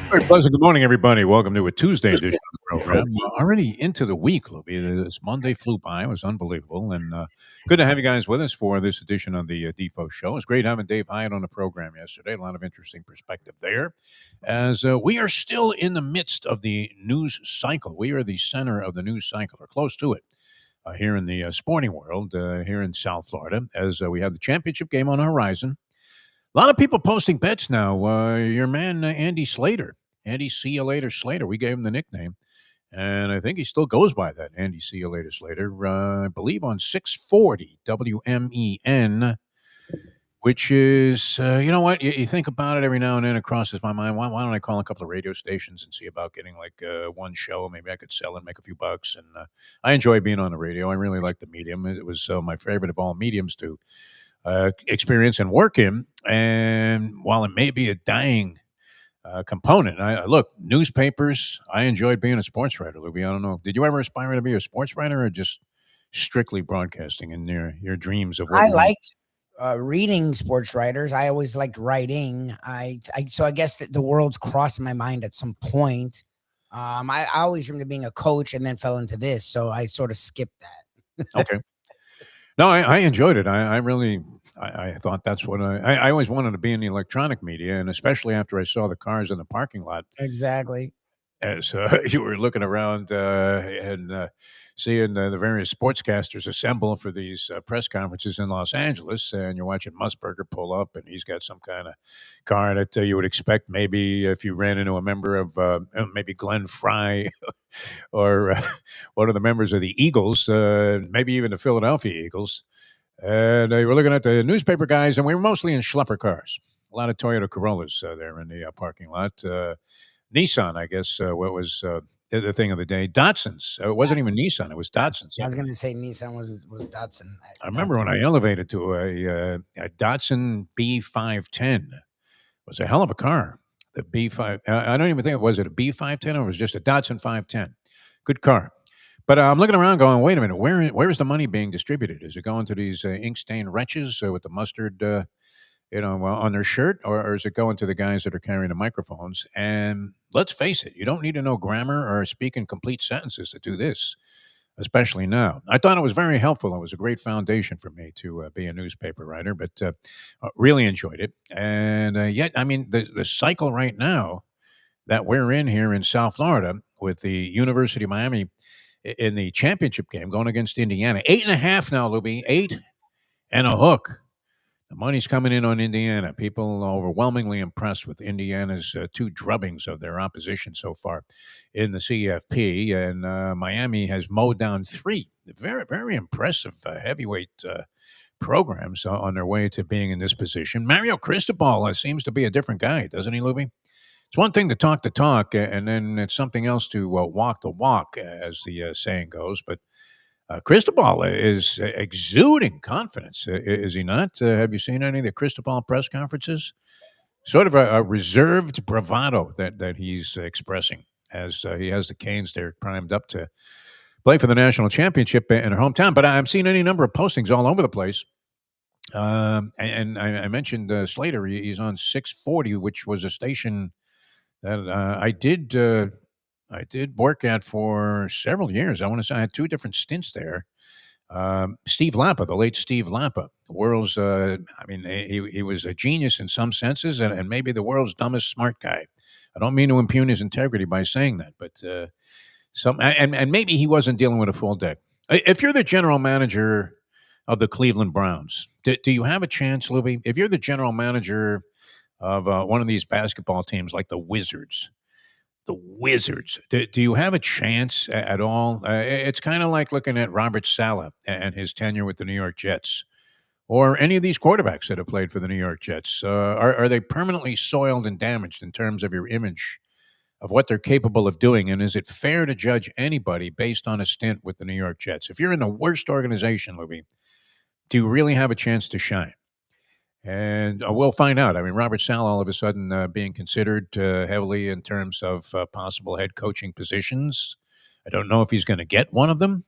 Very pleasant. Good morning, everybody. Welcome to a Tuesday edition of the program. Already into the week, Lubie. This Monday flew by. It was unbelievable. And good to have you guys with us for this edition of the Defo Show. It's great having Dave Hyatt on the program yesterday. A lot of interesting perspective there. As we are still in the midst of the news cycle. We are the center of the news cycle, or close to it, here in the sporting world, here in South Florida, as we have the championship game on the horizon. A lot of people posting bets now. Your man, Andy Slater. Andy See You Later Slater. We gave him the nickname. And I think he still goes by that, Andy See You Later Slater. I believe on 640 WMEN, which is, you know what? You think about it every now and then, it crosses my mind. Why don't I call a couple of radio stations and see about getting like one show? Maybe I could sell and make a few bucks. And I enjoy being on the radio. I really like the medium. It was my favorite of all mediums to experience and work in. And while it may be a dying component, I look, newspapers. I enjoyed being a sports writer, Luby. I don't know. Did you ever aspire to be a sports writer, or just strictly broadcasting in your dreams of what I you want? liked reading sports writers. I always liked writing. So I guess that the world's crossed my mind at some point. I always dreamed of being a coach and then fell into this, so I sort of skipped that. Okay. No, I enjoyed it. I really, I thought that's what I always wanted to be in the electronic media, and especially after I saw the cars in the parking lot Exactly. as you were looking around and seeing the various sportscasters assemble for these press conferences in Los Angeles, and you're watching Musburger pull up, and he's got some kind of car that you would expect maybe if you ran into a member of maybe Glenn Fry or one of the members of the Eagles, maybe even the Philadelphia Eagles. And we were looking at the newspaper guys, and we were mostly in schlepper cars. A lot of Toyota Corollas there in the parking lot. Nissan, I guess, what was the thing of the day. Datsuns. It wasn't even Nissan. It was Datsuns. I was going to say Nissan was Datsun. I remember when I elevated to a Datsun B510. It was a hell of a car. The B5. I don't even think was it a B510 or it was just a Datsun 510. Good car. But I'm looking around going, wait a minute, where is the money being distributed? Is it going to these ink-stained wretches with the mustard, on their shirt? Or is it going to the guys that are carrying the microphones? And let's face it, you don't need to know grammar or speak in complete sentences to do this, especially now. I thought it was very helpful. It was a great foundation for me to be a newspaper writer, but really enjoyed it. And yet, I mean, the cycle right now that we're in here in South Florida with the University of Miami in the championship game going against Indiana. 8.5 now, Lubie. 8 and a hook. The money's coming in on Indiana. People are overwhelmingly impressed with Indiana's two drubbings of their opposition so far in the CFP. And Miami has mowed down 3 very, very impressive heavyweight programs on their way to being in this position. Mario Cristobal seems to be a different guy, doesn't he, Lubie? It's one thing to talk the talk, and then it's something else to walk the walk, as the saying goes. But Cristobal is exuding confidence, is he not? Have you seen any of the Cristobal press conferences? Sort of a reserved bravado that he's expressing as he has the Canes there primed up to play for the national championship in her hometown. But I'm seeing any number of postings all over the place. And I mentioned Slater. He's on 640, which was a station that I did work at for several years. I want to say I had 2 different stints there. Steve Lappa, the late Steve Lappa, the world's, he was a genius in some senses and maybe the world's dumbest smart guy. I don't mean to impugn his integrity by saying that, but and maybe he wasn't dealing with a full deck. If you're the general manager of the Cleveland Browns, do you have a chance, Lubie? If you're the general manager of one of these basketball teams like the Wizards, do you have a chance at all? It's kind of like looking at Robert Saleh and his tenure with the New York Jets, or any of these quarterbacks that have played for the New York Jets. Are they permanently soiled and damaged in terms of your image of what they're capable of doing? And is it fair to judge anybody based on a stint with the New York Jets? If you're in the worst organization, Louis, do you really have a chance to shine? And we'll find out. I mean, Robert Saleh all of a sudden being considered heavily in terms of possible head coaching positions. I don't know if he's going to get one of them,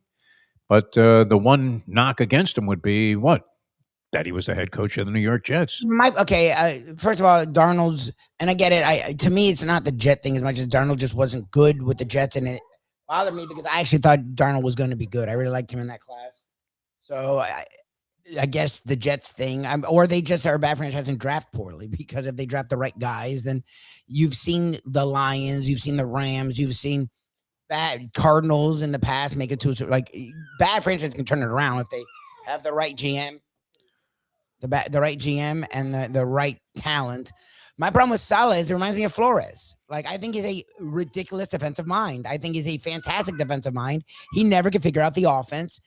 but the one knock against him would be what? that he was the head coach of the New York Jets. First of all, Darnold's, and I get it. To me, it's not the Jet thing as much as Darnold just wasn't good with the Jets, and it bothered me because I actually thought Darnold was going to be good. I really liked him in that class. So I guess the Jets thing, or they just are a bad franchise and draft poorly, because if they draft the right guys, then you've seen the Lions, you've seen the Rams, you've seen bad Cardinals in the past make it to, like, bad franchises can turn it around if they have the right GM, the right GM and the right talent. My problem with Salah is it reminds me of Flores. Like, I think he's a ridiculous defensive mind. I think he's a fantastic defensive mind. He never could figure out the offense,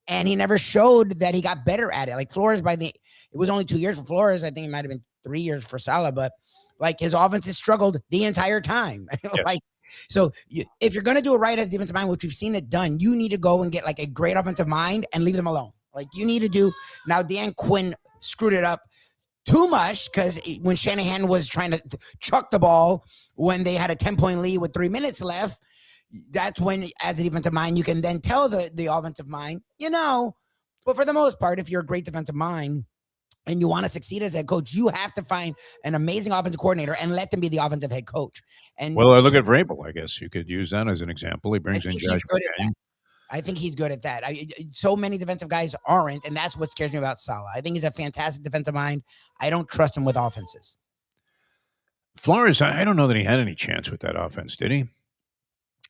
and he never showed that he got better at it. Like Flores, it was only 2 years for Flores. I think it might have been 3 years for Salah, but like his offense has struggled the entire time. Yes. So if you're going to do it right as defensive mind, which we've seen it done, you need to go and get like a great offensive mind and leave them alone. Like, you need to do. Now, Dan Quinn screwed it up too much, because when Shanahan was trying to chuck the ball when they had a 10-point lead with 3 minutes left, that's when, as a defensive mind, you can then tell the offensive mind, but for the most part, if you're a great defensive mind and you want to succeed as a head coach, you have to find an amazing offensive coordinator and let them be the offensive head coach. And look at Vrabel. I guess you could use that as an example. He brings in Josh McDaniels. I think he's good at that. So many defensive guys aren't, and that's what scares me about Salah. I think he's a fantastic defensive mind. I don't trust him with offenses. Flores, I don't know that he had any chance with that offense, did he?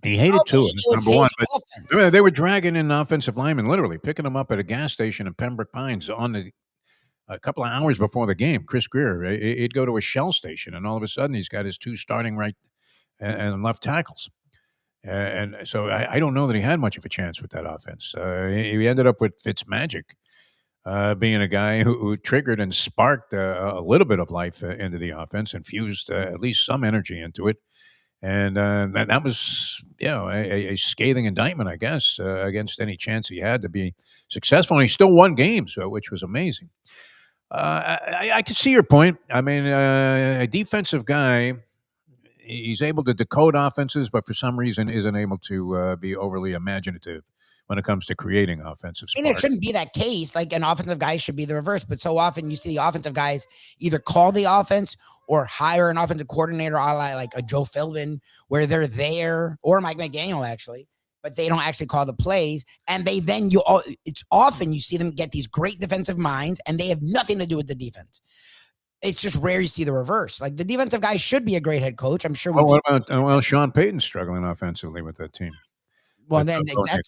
He hated two. Number one, but they were dragging in offensive linemen, literally picking them up at a gas station in Pembroke Pines a couple of hours before the game. Chris Greer, he'd go to a Shell station, and all of a sudden he's got his two starting right and left tackles. And so I don't know that he had much of a chance with that offense. He ended up with Fitzmagic being a guy who triggered and sparked a little bit of life into the offense, infused at least some energy into it. And that was, a scathing indictment, I guess, against any chance he had to be successful. And he still won games, which was amazing. I can see your point. I mean, a defensive guy, he's able to decode offenses, but for some reason isn't able to be overly imaginative when it comes to creating offensive sparks. And it shouldn't be that case. Like, an offensive guy should be the reverse. But so often you see the offensive guys either call the offense or hire an offensive coordinator, like a Joe Philbin, where they're there, or Mike McDaniel, actually, but they don't actually call the plays. And it's often you see them get these great defensive minds, and they have nothing to do with the defense. It's just rare you see the reverse. Like, the defensive guy should be a great head coach. I'm sure. What about Sean Payton struggling offensively with that team? Well, then exactly.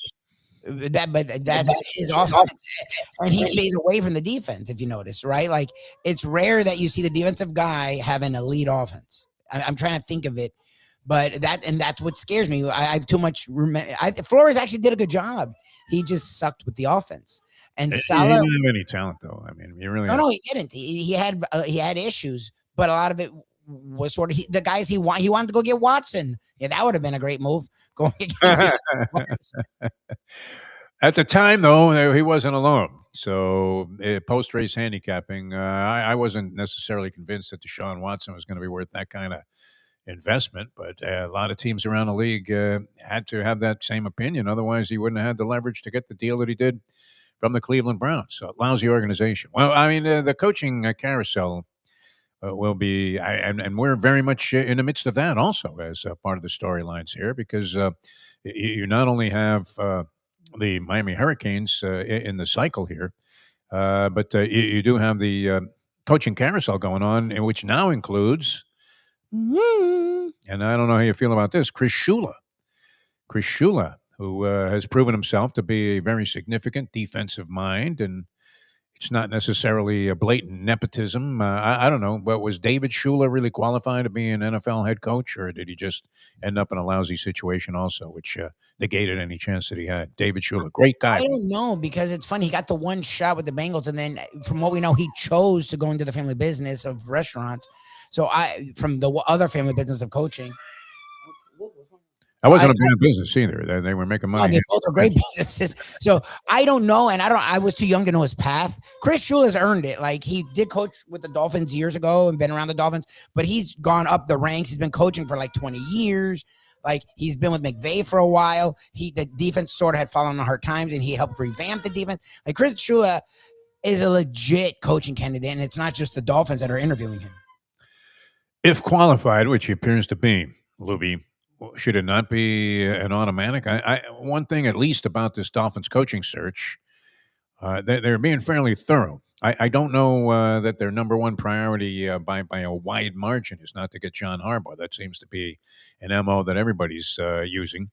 That's his offense, and he stays away from the defense. If you notice, right? Like, it's rare that you see the defensive guy have an elite offense. I'm trying to think of it, but that's what scares me. I have too much. Flores actually did a good job. He just sucked with the offense. And Salah, he didn't have any talent, though. I mean, he really no, he didn't. He had issues, but a lot of it was sort of the guys he wanted to go get Watson. Yeah, that would have been a great move. Going at the time, though, he wasn't alone. So post-race handicapping, I wasn't necessarily convinced that Deshaun Watson was going to be worth that kind of investment, but a lot of teams around the league had to have that same opinion. Otherwise, he wouldn't have had the leverage to get the deal that he did from the Cleveland Browns. So, lousy organization. Well, I mean, the coaching carousel will be, and we're very much in the midst of that also as part of the storylines here, because you not only have the Miami Hurricanes in the cycle here, but you do have the coaching carousel going on, which now includes, and I don't know how you feel about this, Chris Shula. Chris Shula, who has proven himself to be a very significant defensive mind, and it's not necessarily a blatant nepotism. I don't know, but was David Shula really qualified to be an NFL head coach, or did he just end up in a lousy situation also, which negated any chance that he had? David Shula, great guy. I don't know, because it's funny. He got the one shot with the Bengals, and then from what we know, he chose to go into the family business of restaurants. So from the other family business of coaching. That wasn't a bad business either. They were making money. They both are great businesses. So I don't know, and I was too young to know his path. Chris Shula's earned it. Like, he did coach with the Dolphins years ago and been around the Dolphins, but he's gone up the ranks. He's been coaching for like 20 years. Like, he's been with McVay for a while. The defense sort of had fallen on hard times, and he helped revamp the defense. Like, Chris Shula is a legit coaching candidate, and it's not just the Dolphins that are interviewing him. If qualified, which he appears to be, Lubie, should it not be an automatic? One thing at least about this Dolphins coaching search, they're being fairly thorough. I don't know that their number one priority by a wide margin is not to get John Harbaugh. That seems to be an MO that everybody's using,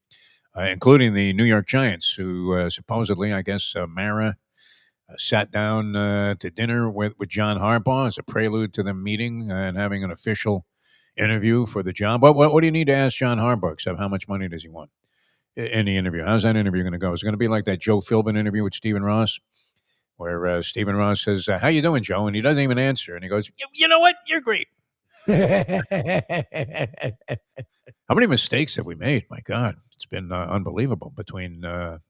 including the New York Giants, who supposedly, I guess, Mara sat down to dinner with John Harbaugh as a prelude to them meeting and having an official interview for the job. What do you need to ask John Harbaugh except how much money does he want in the interview? How's that interview going to go? Is it going to be like that Joe Philbin interview with Stephen Ross, where Stephen Ross says, "How you doing, Joe?" And he doesn't even answer, and he goes, "You know what? You're great." How many mistakes have we made? My God, it's been unbelievable between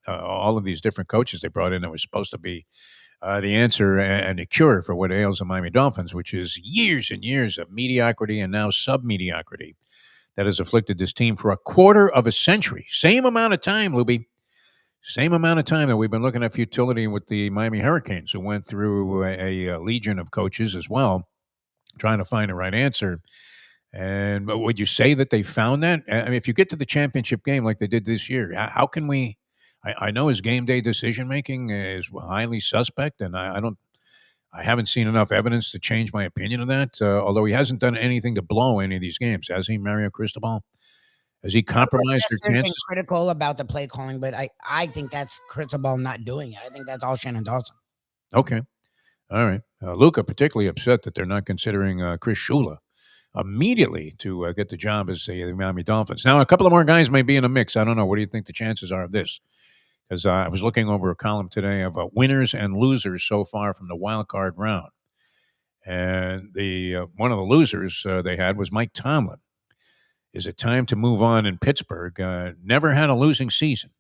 all of these different coaches they brought in that was supposed to be the answer and the cure for what ails the Miami Dolphins, which is years and years of mediocrity and now sub-mediocrity that has afflicted this team for a quarter of a century. Same amount of time, Lubie. Same amount of time that we've been looking at futility with the Miami Hurricanes, who went through a legion of coaches as well, trying to find the right answer. And would you say that they found that? I mean, if you get to the championship game like they did this year, how can we? I know his game day decision making is highly suspect, and I haven't seen enough evidence to change my opinion of that. Although he hasn't done anything to blow any of these games, has he, Mario Cristobal? Has he compromised their There's been chances? critical about the play calling, but I think that's Cristobal not doing it. I think that's all Shannon Dawson. Okay, all right. Luca particularly upset that they're not considering Chris Shula immediately to get the job as the Miami Dolphins. Now, a couple of more guys may be in a mix. I don't know. What do you think the chances are of this? Because I was looking over a column today of winners and losers so far from the wild card round, and the one of the losers they had was Mike Tomlin. Is it time to move on in Pittsburgh? Never had a losing season,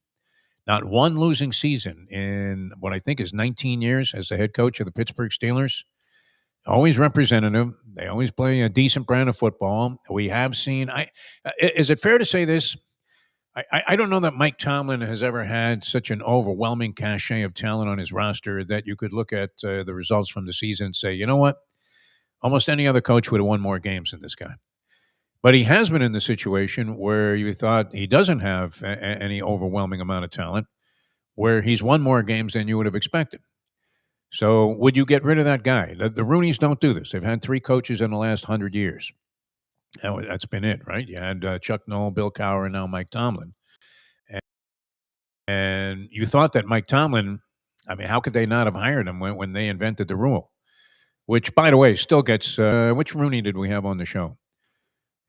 not one losing season in what I think is 19 years as the head coach of the Pittsburgh Steelers. Always representative. They always play a decent brand of football. We have seen. Is it fair to say this? I don't know that Mike Tomlin has ever had such an overwhelming cachet of talent on his roster that you could look at the results from the season and say, you know what? Almost any other coach would have won more games than this guy. But he has been in the situation where you thought he doesn't have any overwhelming amount of talent, where he's won more games than you would have expected. So would you get rid of that guy? The Rooneys don't do this. They've had 3 coaches in the last 100 years. That's been it, right? You had Chuck Noll, Bill Cowher, and now Mike Tomlin. And you thought that Mike Tomlin, I mean, how could they not have hired him when they invented the rule? Which, by the way, still gets, which Rooney did we have on the show?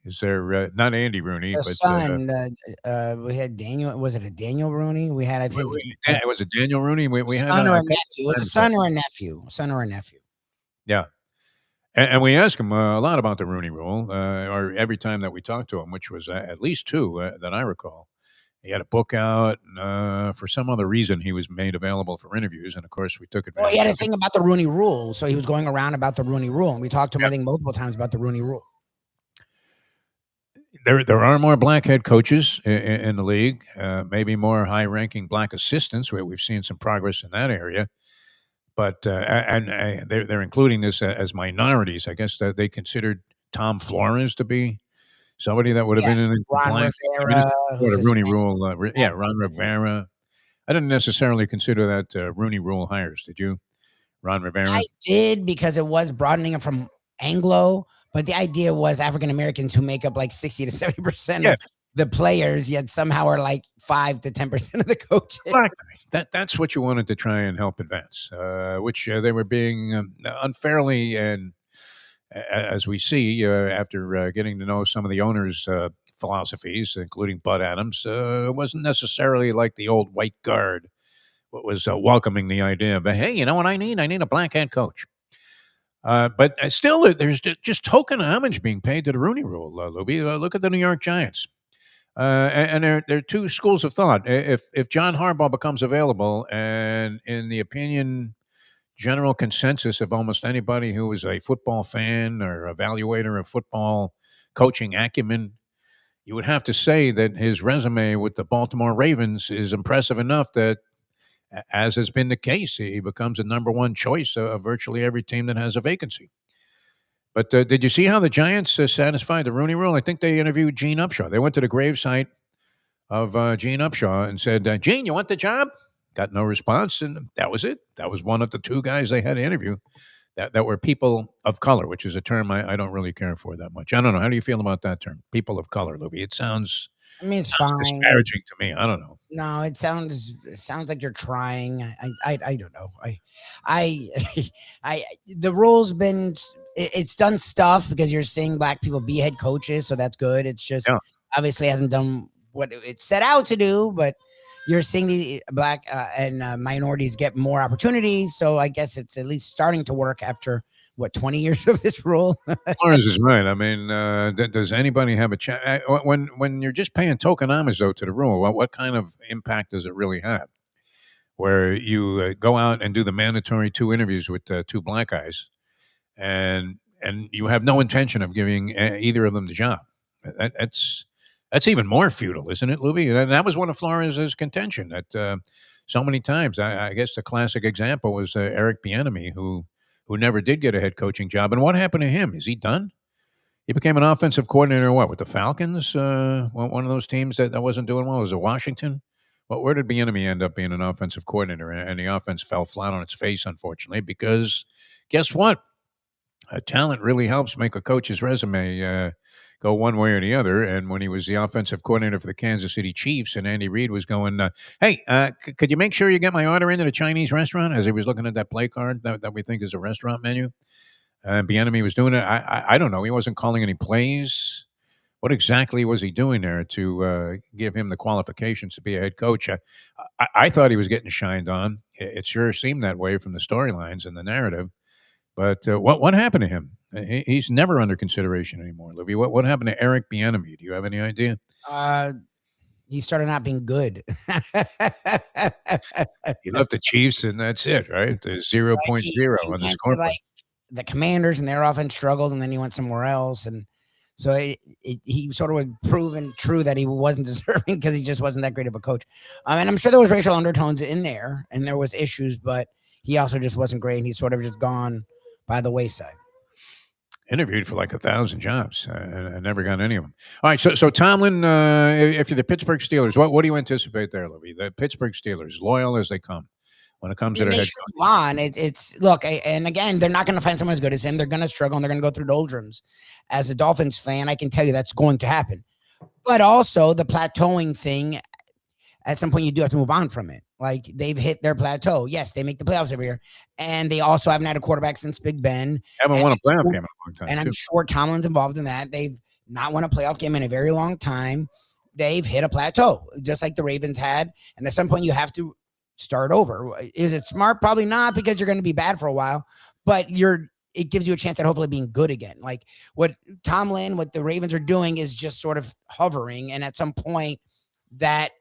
Is there, not Andy Rooney, The but. son, we had Daniel. Was it a Daniel Rooney? We had, I think. Was it Daniel Rooney? We had son or a nephew. Was a son or a nephew? Son or a nephew. Yeah. And we asked him a lot about the Rooney Rule, or every time that we talked to him, which was at least 2 that I recall. He had a book out. For some other reason, he was made available for interviews, and of course, we took advantage. Well, he had a thing about the Rooney Rule, so he was going around about the Rooney Rule, and we talked to him, I think, multiple times about the Rooney Rule. There are more black head coaches in the league, maybe more high-ranking black assistants. We've seen some progress in that area. But they're including this as minorities. I guess that they considered Tom Flores to be somebody that would have been in Ron Rivera, the Rooney Rule. Ron Rivera. I didn't necessarily consider that Rooney Rule hires. Did you, Ron Rivera? I did, because it was broadening it from Anglo, but the idea was African Americans who make up like 60 to 70% of the players, yet somehow are like 5 to 10% of the coaches. That's what you wanted to try and help advance, which they were being unfairly, and as we see after getting to know some of the owners' philosophies, including Bud Adams, it wasn't necessarily like the old white guard was welcoming the idea of, hey, you know what I need? I need a black head coach. But still, there's just token homage being paid to the Rooney Rule, Lubie. Look at the New York Giants. And there are 2 schools of thought. If John Harbaugh becomes available, and in the opinion, general consensus of almost anybody who is a football fan or evaluator of football coaching acumen, you would have to say that his resume with the Baltimore Ravens is impressive enough that as has been the case, he becomes a number one choice of virtually every team that has a vacancy. But did you see how the Giants satisfied the Rooney Rule? I think they interviewed Gene Upshaw. They went to the gravesite of Gene Upshaw and said, Gene, you want the job? Got no response, and that was it. That was one of the two guys they had to interview that were people of color, which is a term I don't really care for that much. I don't know. How do you feel about that term, people of color, Lubie? It sounds I mean, it's sounds fine. disparaging to me. I don't know. No, it sounds like you're trying. I don't know. I the rule's been it's done stuff because you're seeing black people be head coaches, so that's good. It's just Yeah. obviously hasn't done what it set out to do, but you're seeing the black and minorities get more opportunities. So I guess it's at least starting to work after what 20 years of this rule. Flores is right. I mean, does anybody have a chance when you're just paying tokenomics though to the rule? What kind of impact does it really have? Where you go out and do the mandatory two interviews with two black guys, and you have no intention of giving either of them the job. That's even more futile, isn't it, Luby? And that was one of Flores' contention. That so many times, I guess the classic example was Eric Bieniemy, who never did get a head coaching job. And what happened to him? Is he done? He became an offensive coordinator. What with the Falcons? One of those teams that wasn't doing well. Was it Washington? Well, where did Bieniemy end up being an offensive coordinator? And the offense fell flat on its face, unfortunately, because guess what? Talent really helps make a coach's resume go one way or the other. And when he was the offensive coordinator for the Kansas City Chiefs, and Andy Reid was going, "Hey, could you make sure you get my order into the Chinese restaurant?" As he was looking at that play card that we think is a restaurant menu, and Bieniemy was doing it. I don't know. He wasn't calling any plays. What exactly was he doing there to give him the qualifications to be a head coach? I thought he was getting shined on. It sure seemed that way from the storylines and the narrative. But what happened to him? He's never under consideration anymore, Libby. What happened to Eric Bieniemy? Do you have any idea? Uh, he started not being good. He left the Chiefs, and that's it, right? The 0.0 He on the went to scoreboard. the Commanders, and their offense struggled, and then he went somewhere else, and so he sort of was proven true that he wasn't deserving because he just wasn't that great of a coach. And I'm sure there was racial undertones in there, and there was issues, but he also just wasn't great, and he's sort of just gone by the wayside. Interviewed for like 1,000 jobs and never got any of them. All right, so Tomlin, if you're the Pittsburgh Steelers, what do you anticipate there, Libby? The Pittsburgh Steelers, loyal as they come when it comes to their They head should coach. move on. It's look, and again, they're not going to find someone as good as him. They're going to struggle, and they're going to go through doldrums. As a Dolphins fan, I can tell you that's going to happen. But also the plateauing thing, at some point you do have to move on from it. Like they've hit their plateau. Yes, they make the playoffs every year, and they also haven't had a quarterback since Big Ben. Haven't And won a it's- playoff game in a long time, And I'm too. sure Tomlin's involved in that. They've not won a playoff game in a very long time. They've hit a plateau, just like the Ravens had. And at some point, you have to start over. Is it smart? Probably not, because you're going to be bad for a while. But it gives you a chance at hopefully being good again. Like what Tomlin, what the Ravens are doing is just sort of hovering. And at some point, that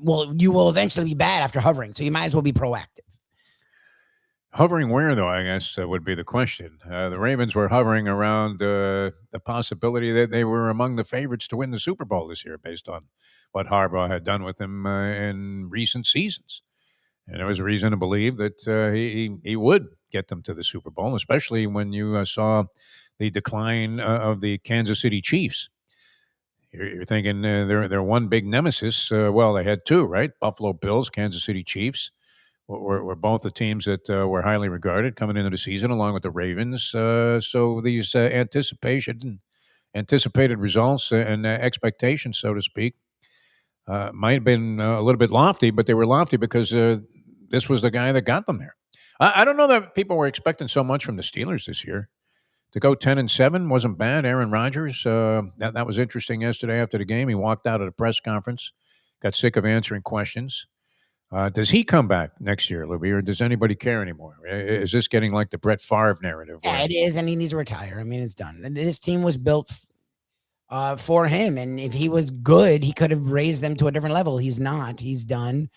well, you will eventually be bad after hovering. So you might as well be proactive. Hovering where, though, I guess would be the question. The Ravens were hovering around the possibility that they were among the favorites to win the Super Bowl this year based on what Harbaugh had done with them in recent seasons. And there was reason to believe that he would get them to the Super Bowl, especially when you saw the decline of the Kansas City Chiefs. You're thinking they're one big nemesis. Well, they had two, right? Buffalo Bills, Kansas City Chiefs were both the teams that were highly regarded coming into the season, along with the Ravens. So these anticipated results and expectations, so to speak, might have been a little bit lofty, but they were lofty because this was the guy that got them there. I don't know that people were expecting so much from the Steelers this year. To go 10-7 wasn't bad. Aaron Rodgers, that was interesting yesterday after the game. He walked out at a press conference, got sick of answering questions. Does he come back next year, Libby, or does anybody care anymore? Is this getting like the Brett Favre narrative? Yeah, it is, and he needs to retire. I mean, it's done. This team was built for him, and if he was good, he could have raised them to a different level. He's not. He's done.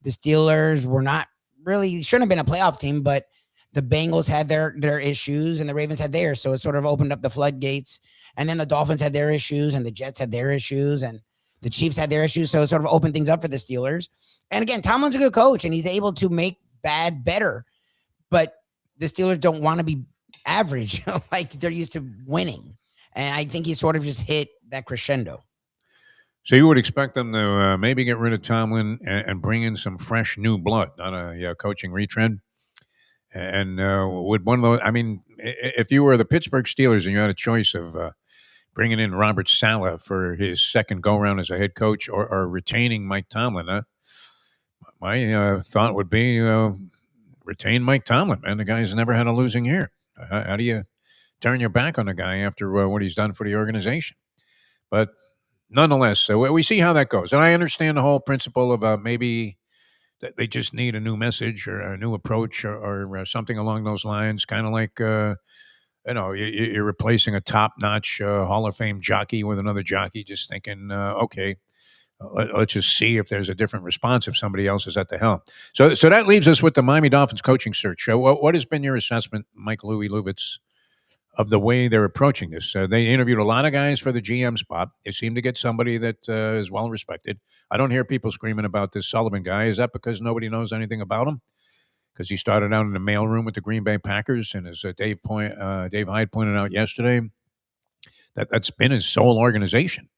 The Steelers were not really shouldn't have been a playoff team, but the Bengals had their issues, and the Ravens had theirs, so it sort of opened up the floodgates. And then the Dolphins had their issues, and the Jets had their issues, and the Chiefs had their issues, so it sort of opened things up for the Steelers. And again, Tomlin's a good coach, and he's able to make bad better. But the Steelers don't want to be average, like they're used to winning. And I think he sort of just hit that crescendo. So you would expect them to maybe get rid of Tomlin and bring in some fresh new blood, not a coaching retread. And would one of those? I mean, if you were the Pittsburgh Steelers and you had a choice of bringing in Robert Saleh for his second go round as a head coach or retaining Mike Tomlin, my thought would be retain Mike Tomlin. Man, the guy's never had a losing year. How do you turn your back on a guy after what he's done for the organization? But nonetheless, so we see how that goes. And I understand the whole principle of maybe that they just need a new message or a new approach or something along those lines, kind of like, you're replacing a top-notch Hall of Fame jockey with another jockey, just thinking, okay, let's just see if there's a different response if somebody else is at the helm. So that leaves us with the Miami Dolphins coaching search. What has been your assessment, Mike Lubitz, of the way they're approaching this? They interviewed a lot of guys for the GM spot. They seem to get somebody that is well respected. I don't hear people screaming about this Sullivan guy. Is that because nobody knows anything about him? Because he started out in the mailroom with the Green Bay Packers, and as Dave Hyde pointed out yesterday, that's been his sole organization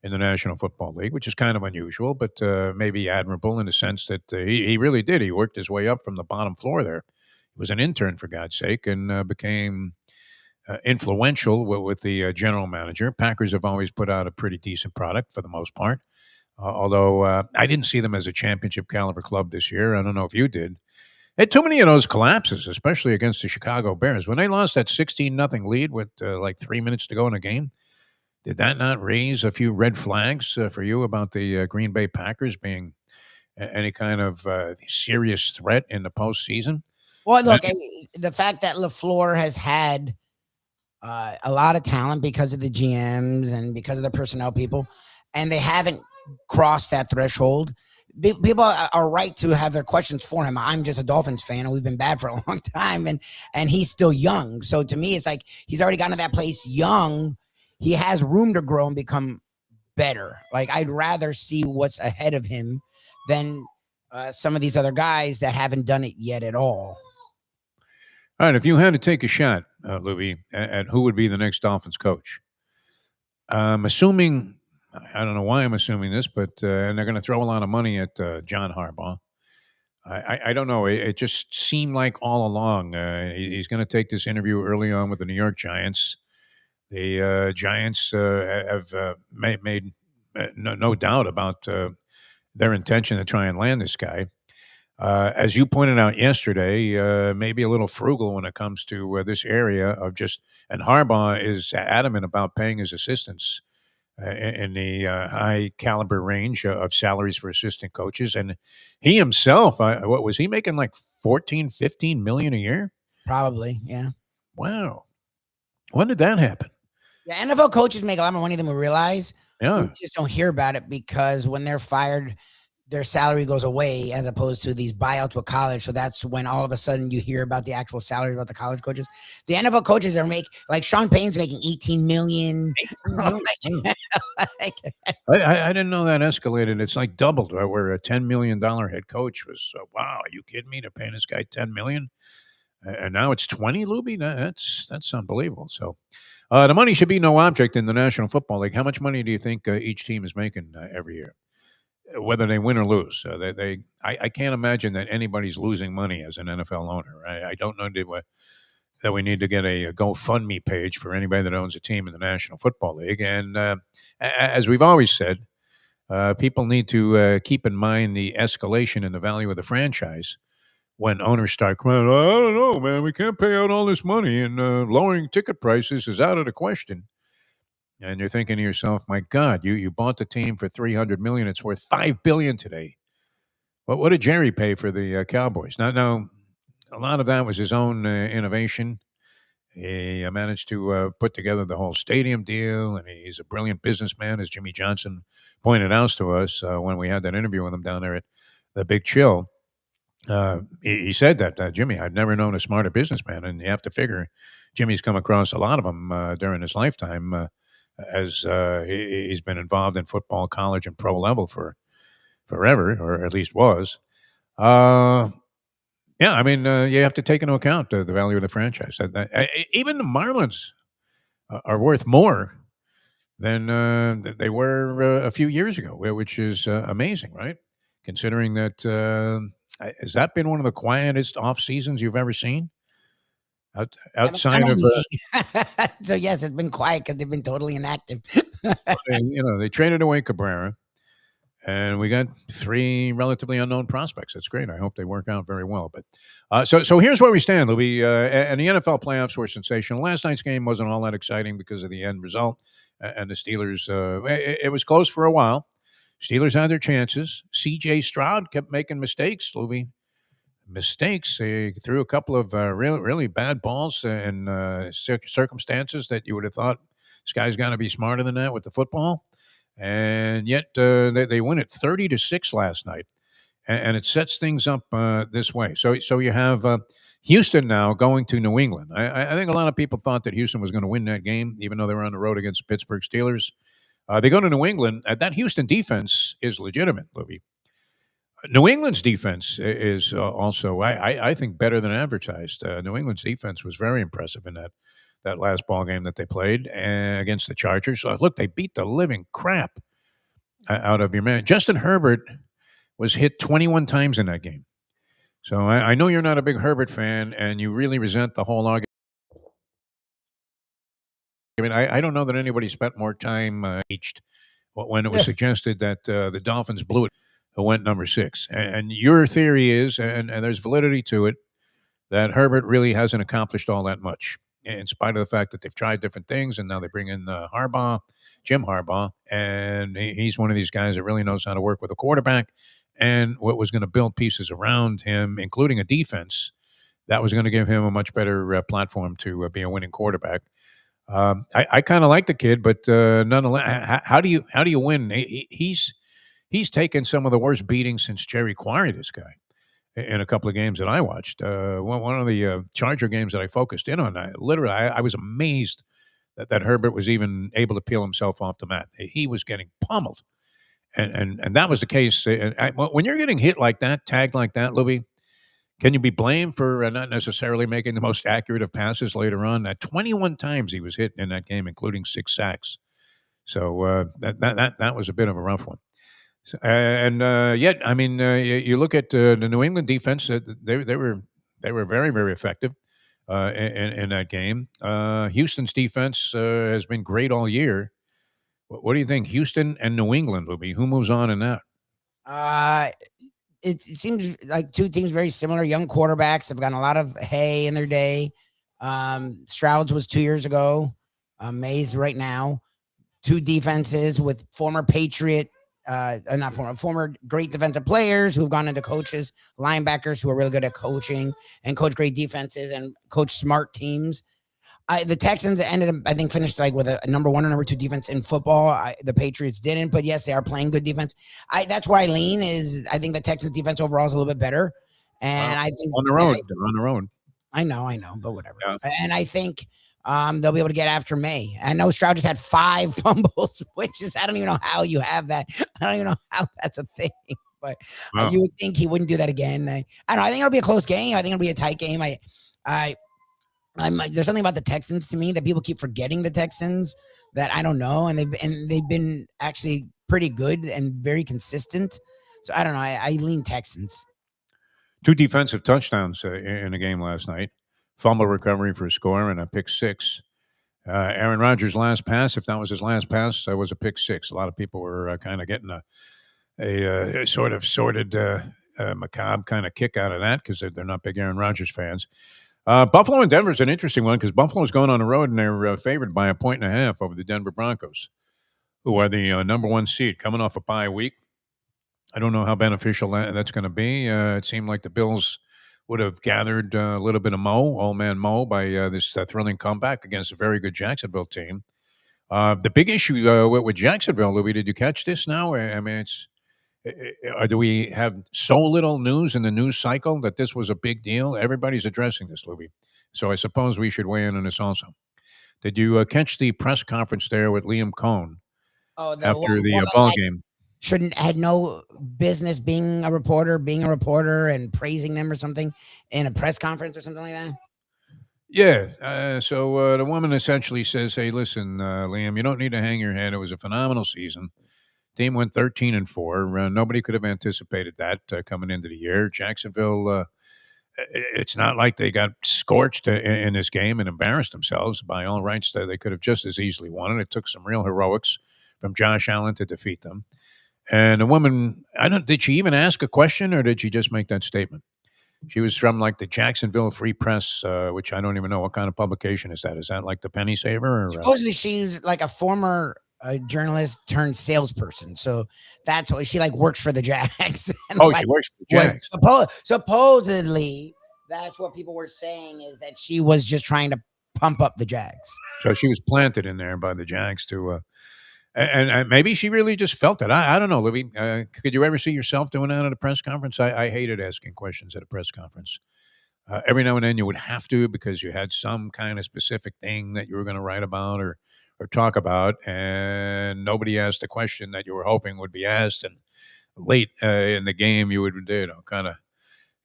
in the National Football League, which is kind of unusual, but maybe admirable in the sense that he really did. He worked his way up from the bottom floor there. He was an intern, for God's sake, and became influential with the general manager. Packers have always put out a pretty decent product for the most part, although I didn't see them as a championship caliber club this year. I don't know if you did. They had too many of those collapses, especially against the Chicago Bears. When they lost that 16-0 lead with like 3 minutes to go in the game, did that not raise a few red flags for you about the Green Bay Packers being any kind of serious threat in the postseason? Well, look, the fact that LaFleur has had a lot of talent because of the GMs and because of the personnel people, and they haven't crossed that threshold. People are right to have their questions for him. I'm just a Dolphins fan, and we've been bad for a long time, and he's still young. So to me, it's like he's already gotten to that place young. He has room to grow and become better. Like, I'd rather see what's ahead of him than some of these other guys that haven't done it yet at all. All right, if you had to take a shot, Lubie, at who would be the next Dolphins coach, I'm assuming, I don't know why I'm assuming this, but and they're going to throw a lot of money at John Harbaugh. I don't know. It just seemed like all along he's going to take this interview early on with the New York Giants. The Giants have made no doubt about their intention to try and land this guy. As you pointed out yesterday, maybe a little frugal when it comes to this area of just, and Harbaugh is adamant about paying his assistants in the high caliber range of salaries for assistant coaches. And he himself, what was he making, like 14, 15 million a year? Probably, yeah. Wow. When did that happen? Yeah, NFL coaches make a lot more money than we realize. Yeah. We just don't hear about it because when they're fired, their salary goes away as opposed to these buyouts with college. So that's when all of a sudden you hear about the actual salary about the college coaches. The NFL coaches are like Sean Payne's making 18 million. I didn't know that escalated. It's like doubled, right? Where a $10 million head coach was, wow, are you kidding me? They're paying this guy $10 million? And now it's 20, Lubie? That's unbelievable. So the money should be no object in the National Football League. How much money do you think each team is making every year? Whether they win or lose, I can't imagine that anybody's losing money as an NFL owner. I don't know that we need to get a GoFundMe page for anybody that owns a team in the National Football League. And as we've always said, people need to keep in mind the escalation in the value of the franchise when owners start crying, I don't know, man, we can't pay out all this money, and lowering ticket prices is out of the question. And you're thinking to yourself, my God, you bought the team for $300 million. It's worth $5 billion today. What did Jerry pay for the Cowboys? Now, a lot of that was his own innovation. He managed to put together the whole stadium deal, and he's a brilliant businessman, as Jimmy Johnson pointed out to us when we had that interview with him down there at the Big Chill. He said that, Jimmy, I've never known a smarter businessman, and you have to figure Jimmy's come across a lot of them during his lifetime. As he's been involved in football, college, and pro level for forever, or at least was. Uh, yeah, I mean, you have to take into account the value of the franchise. Even the Marlins are worth more than they were a few years ago, which is amazing, right? Considering that, has that been one of the quietest off seasons you've ever seen? Haven't done Outside of, anything. So yes, it's been quiet because they've been totally inactive. they traded away Cabrera, and we got three relatively unknown prospects. That's great. I hope they work out very well. But so here's where we stand, Louis. And the NFL playoffs were sensational. Last night's game wasn't all that exciting because of the end result, and the Steelers. It was close for a while. Steelers had their chances. C.J. Stroud kept making mistakes, Louis. Mistakes. He threw a couple of really bad balls in circumstances that you would have thought this guy's got to be smarter than that with the football. And yet they win it 30-6 last night, and it sets things up this way. So you have Houston now going to New England. I think a lot of people thought that Houston was going to win that game, even though they were on the road against the Pittsburgh Steelers. They go to New England. That Houston defense is legitimate, Louis. New England's defense is also, I think, better than advertised. New England's defense was very impressive in that last ball game that they played against the Chargers. Look, they beat the living crap out of your man. Justin Herbert was hit 21 times in that game. So I know you're not a big Herbert fan, and you really resent the whole argument. I mean, I don't know that anybody spent more time eached when it was suggested that the Dolphins blew it, who went number 6. And your theory is, and there's validity to it, that Herbert really hasn't accomplished all that much, in spite of the fact that they've tried different things, and now they bring in Jim Harbaugh, and he's one of these guys that really knows how to work with a quarterback and what was going to build pieces around him, including a defense that was going to give him a much better platform to be a winning quarterback. I kind of like the kid, but nonetheless, how do you win? He's taken some of the worst beatings since Jerry Quarry. This guy in a couple of games that I watched. One of the Charger games that I focused in on, I was amazed that Herbert was even able to peel himself off the mat. He was getting pummeled, and that was the case. When you're getting hit like that, tagged like that, Louis, can you be blamed for not necessarily making the most accurate of passes later on? 21 times he was hit in that game, including 6 sacks. So that was a bit of a rough one. And yet, I mean, you look at the New England defense; they were very, very effective in that game. Houston's defense has been great all year. What do you think, Houston and New England, Luby? Who moves on in that? Uh, it seems like two teams very similar. Young quarterbacks have gotten a lot of hay in their day. Stroud's was 2 years ago. Mays right now. Two defenses with former Patriot, not former great defensive players who have gone into coaches, linebackers who are really good at coaching and coach great defenses and coach smart teams. The Texans ended up, I think, finished like with a number 1 or number 2 defense in football. The Patriots didn't, but yes, they are playing good defense. That's where I lean is I think the Texans defense overall is a little bit better. And I think on the road, they're on the road. I know, but whatever. Yeah. And I think they'll be able to get after May. I know Stroud just had 5 fumbles, which is, I don't even know how you have that. I don't even know how that's a thing, but you would think he wouldn't do that again. I don't know. I think it'll be a close game. I think it'll be a tight game. There's something about the Texans to me that people keep forgetting the Texans that I don't know. And they've been actually pretty good and very consistent. So I don't know. I lean Texans. 2 defensive touchdowns in a game last night. Fumble recovery for a score and a pick 6. Aaron Rodgers' last pass, if that was his last pass, was a pick 6. A lot of people were kind of getting a sort of sorted macabre kind of kick out of that because they're not big Aaron Rodgers fans. Buffalo and Denver is an interesting one because Buffalo's going on the road and they're favored by 1.5 over the Denver Broncos, who are the number 1 seed coming off a bye week. I don't know how beneficial that's going to be. It seemed like the Bills would have gathered a little bit of old man Mo, by this thrilling comeback against a very good Jacksonville team. The big issue with Jacksonville, Louis, did you catch this now? I mean, do we have so little news in the news cycle that this was a big deal? Everybody's addressing this, Louis. So I suppose we should weigh in on this also. Did you catch the press conference there with Liam Cohn after the ball game? shouldn't had no business being a reporter and praising them or something in a press conference or something like that? Yeah. So the woman essentially says, "Hey, listen, Liam, you don't need to hang your head. It was a phenomenal season. Team went 13-4. Nobody could have anticipated that coming into the year. Jacksonville. It's not like they got scorched in this game and embarrassed themselves. By all rights, they could have just as easily won it. It took some real heroics from Josh Allen to defeat them." And the woman, I don't. Did she even ask a question, or did she just make that statement? She was from like the Jacksonville Free Press, which I don't even know what kind of publication is that. Is that like the Penny Saver? Or Supposedly she's like a former journalist turned salesperson, so that's why she like works for the Jags and oh, like she works for the was Jags, supposedly that's what people were saying is that she was just trying to pump up the Jags. so she was planted in there by the Jags to. And maybe she really just felt it. I don't know, Libby. Could you ever see yourself doing that at a press conference? I hated asking questions at a press conference. Every now and then you would have to because you had some kind of specific thing that you were going to write about or talk about, and nobody asked the question that you were hoping would be asked. And late in the game, you would kind of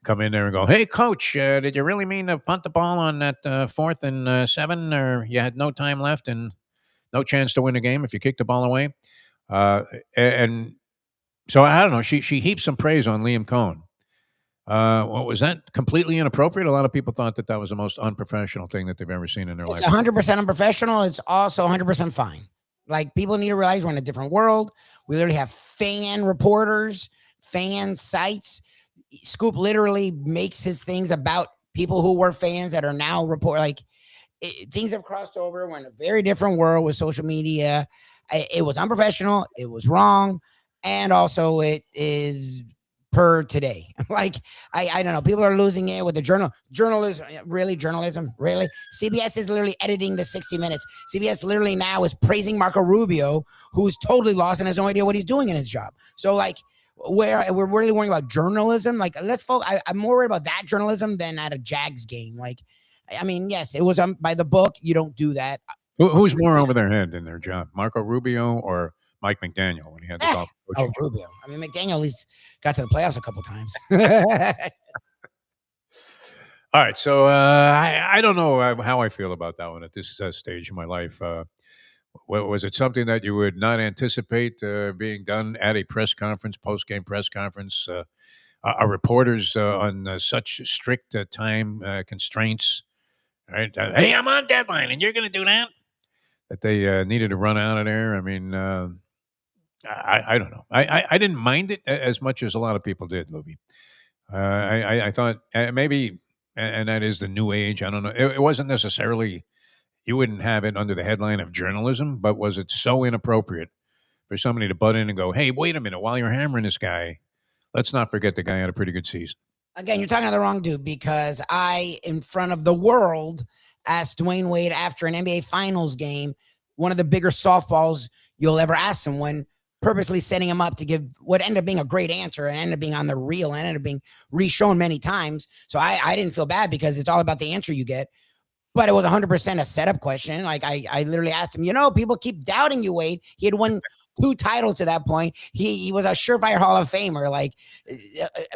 come in there and go, "Hey, coach, did you really mean to punt the ball on that 4th and 7, or you had no time left and no chance to win the game if you kicked the ball away?" Uh, and so I don't know. She heaped some praise on Liam Cohen. Was that completely inappropriate? A lot of people thought that that was the most unprofessional thing that they've ever seen in their It's life. 100% unprofessional. It's also 100% fine. Like people need to realize we're in a different world. We literally have fan reporters, fan sites. Scoop literally makes his things about people who were fans that are now report like things have crossed over. We're in a very different world with social media. It was unprofessional. It was wrong, and also it is per today. Like I don't know. People are losing it with the journalism. Really, journalism. Really, CBS is literally editing the 60 Minutes. CBS literally now is praising Marco Rubio, who's totally lost and has no idea what he's doing in his job. So like where we're really worrying about journalism. Like, let's focus. I'm more worried about that journalism than at a Jags game. Like, I mean, yes, it was by the book. You don't do that. Who's more over their head in their job, Marco Rubio or Mike McDaniel when he had the Eh. golf Oh, coaching job? Rubio. I mean, McDaniel at least got to the playoffs a couple times. All right, so I don't know how I feel about that one at this stage of my life. Was it something that you would not anticipate being done at a press conference, post game press conference? Are reporters on such strict time constraints? Right? Hey, I'm on deadline, and you're going to do that? That they needed to run out of there. I mean, I don't know. I didn't mind it as much as a lot of people did, Luby. I thought maybe, and that is the new age. I don't know. It wasn't necessarily, you wouldn't have it under the headline of journalism, but was it so inappropriate for somebody to butt in and go, "Hey, wait a minute, while you're hammering this guy, let's not forget the guy had a pretty good season." Again, you're talking to the wrong dude because I, in front of the world, asked Dwayne Wade after an NBA Finals game, one of the bigger softballs you'll ever ask someone, purposely setting him up to give what ended up being a great answer and ended up being on the reel and ended up being re-shown many times. So I didn't feel bad because it's all about the answer you get. But it was 100% a setup question. Like I literally asked him, people keep doubting you, Wade. He had won 2 titles to that point. He was a surefire Hall of Famer. Like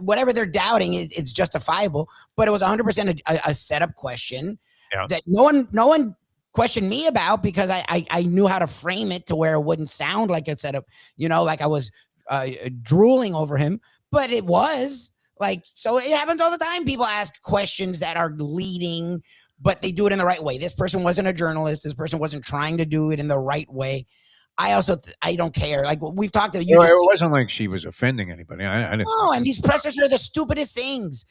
whatever they're doubting it's justifiable. But it was 100% a setup question Yeah. that no one questioned me about because I knew how to frame it to where it wouldn't sound like a setup. Like I was drooling over him, but it was like so. It happens all the time. People ask questions that are leading, but they do it in the right way. This person wasn't a journalist. This person wasn't trying to do it in the right way. I also, I don't care. Like we've talked about, Well, it wasn't like she was offending anybody. I didn't. no, and these pressers are the stupidest things.